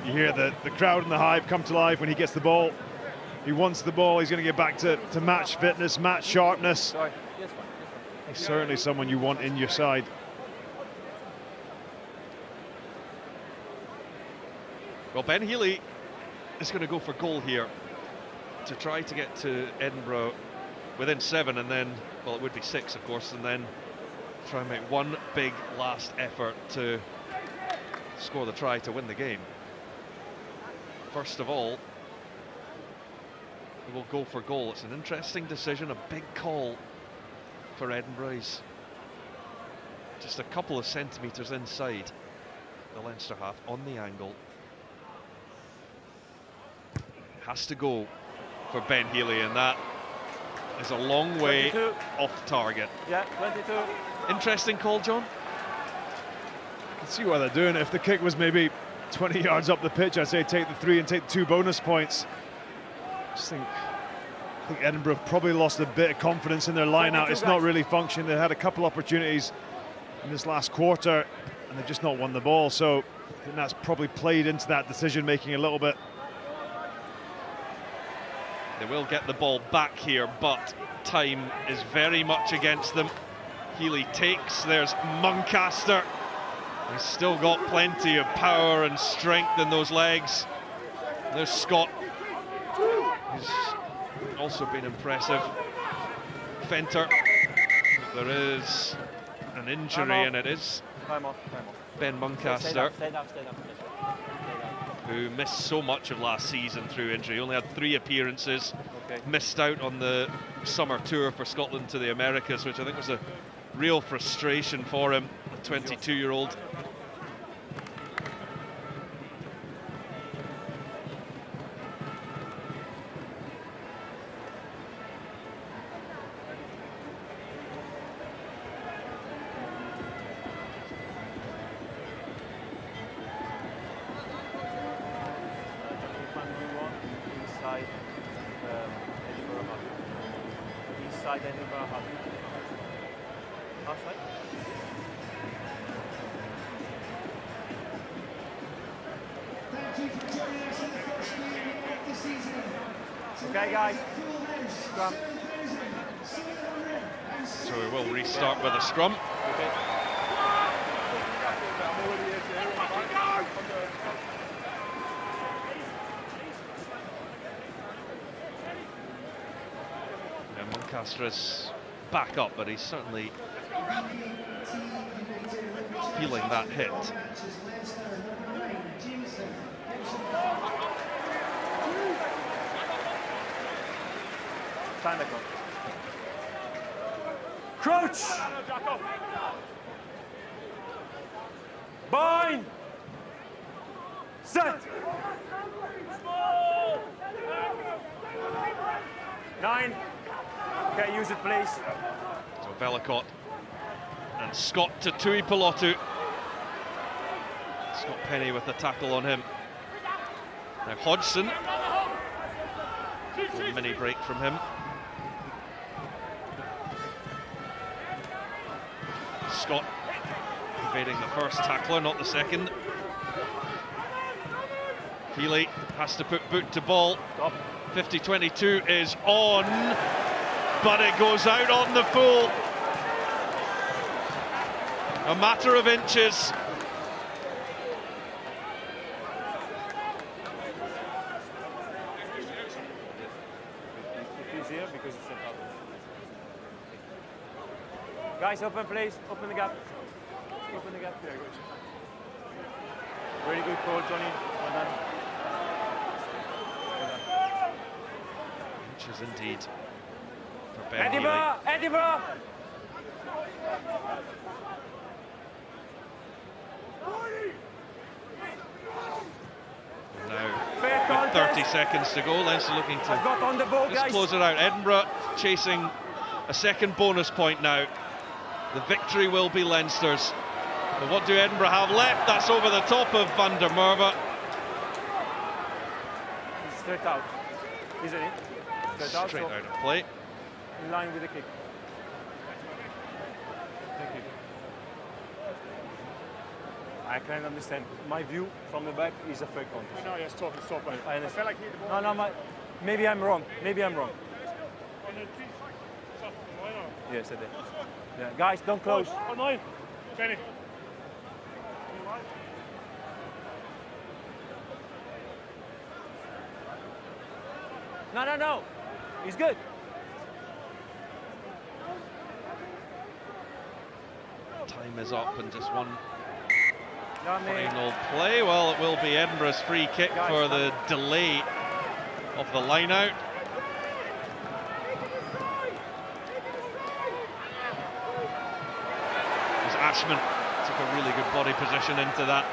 You hear the crowd in the Hive come to life when he gets the ball. He wants the ball. He's going to get back to match fitness, match sharpness. He's certainly someone you want in your side. Well, Ben Healy is going to go for goal here to try to get to Edinburgh within 7, and then, well, it would be 6, of course, and then try and make one big last effort to score the try to win the game. First of all, he will go for goal. It's an interesting decision, a big call for Edinburgh. He's just a couple of centimetres inside the Leinster half on the angle. Has to go for Ben Healy, and that is a long way 22. off target. Yeah, 22. Interesting call, John. I can see why they're doing it. If the kick was maybe 20 yards up the pitch, I'd say take the 3 and take the 2 bonus points. I think Edinburgh probably lost a bit of confidence in their line-out. It's not really functioning. They had a couple opportunities in this last quarter, and they've just not won the ball. So I think that's probably played into that decision-making a little bit. They will get the ball back here, but time is very much against them. Healy takes, there's Muncaster. He's still got plenty of power and strength in those legs. There's Scott, who's also been impressive. Fenter, there is an injury, and it is Ben Muncaster, who missed so much of last season through injury. Only had 3 appearances, missed out on the summer tour for Scotland to the Americas, which I think was a real frustration for him, a 22-year-old. Edinburgh half. Outside. Thank you for joining us in the first game of the season. Okay, guys. Scrum. So we will restart with a scrum. Okay. Muncaster is back up, but he's certainly feeling that hit. Time to go. Crouch! Bind! Set! 9. Okay, use it, please. So Velicott and Scott to Tui Pilotu. Scott Penny with the tackle on him. Now Hodgson. A mini break from him. Scott evading the first tackler, not the second. Healy has to put boot to ball. 50-22 is on, but it goes out on the full. A matter of inches. It's easier because it's set up. Guys, open please. Open the gap. Open the gap. Very good. Very good call, Johnny. Well done. Well done. Inches indeed for Ben Edinburgh! Edinburgh! Now, with 30 seconds to go, Leinster looking to got on the ball, just close it out. Edinburgh chasing a second bonus point now. The victory will be Leinster's. But what do Edinburgh have left? That's over the top of Van der Merwe. Straight out, isn't it? Straight straight out, out of play. in line with the kick. Thank you. I can understand. My view from the back is a fake contest. No, yes, tough, it's tough. I understand. felt like he hit the ball. No, maybe I'm wrong. Maybe I'm wrong. Yes, I did. Yeah, guys, don't close. Oh, no. Benny. No. He's good. Time is up and just one No, man. final play. Well, it will be Edinburgh's free kick for the delay of the line out. As Ashman took a really good body position into that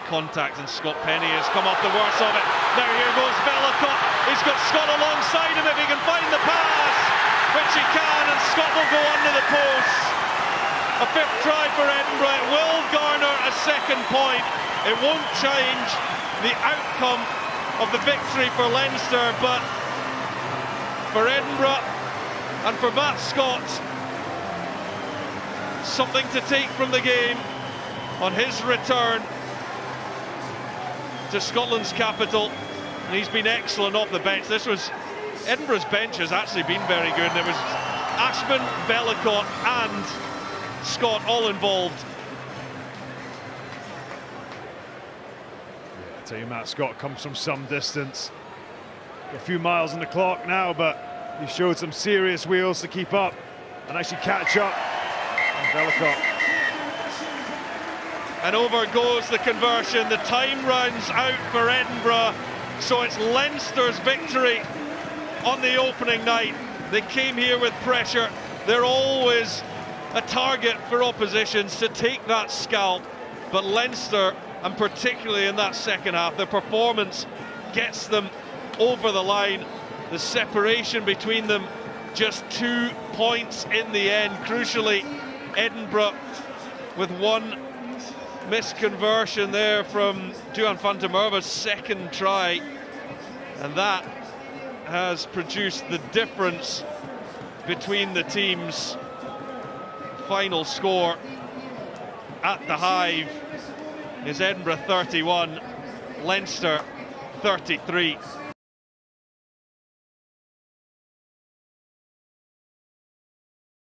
contact, and Scott Penny has come off the worst of it. Now here goes Bellicott. He's got Scott alongside him if he can find the pass, which he can, and Scott will go under the post. A fifth try for Edinburgh. It will garner a second point. It won't change the outcome of the victory for Leinster, but for Edinburgh and for Matt Scott, something to take from the game on his return to Scotland's capital. And he's been excellent off the bench. Edinburgh's bench has actually been very good, and it was Ashman, Bellicott and Scott all involved. I tell you, Matt Scott comes from some distance. A few miles on the clock now, but he showed some serious wheels to keep up and actually catch up. And Bellicott. And over goes the conversion. The time runs out for Edinburgh, so it's Leinster's victory on the opening night. They came here with pressure. They're always a target for oppositions to take that scalp, but Leinster, and particularly in that second half, their performance gets them over the line. The separation between them, just 2 points in the end. Crucially, Edinburgh with one missed conversion there from Duhan van der Merwe's second try, and that has produced the difference between the teams. Final score at the Hive is Edinburgh 31, Leinster 33.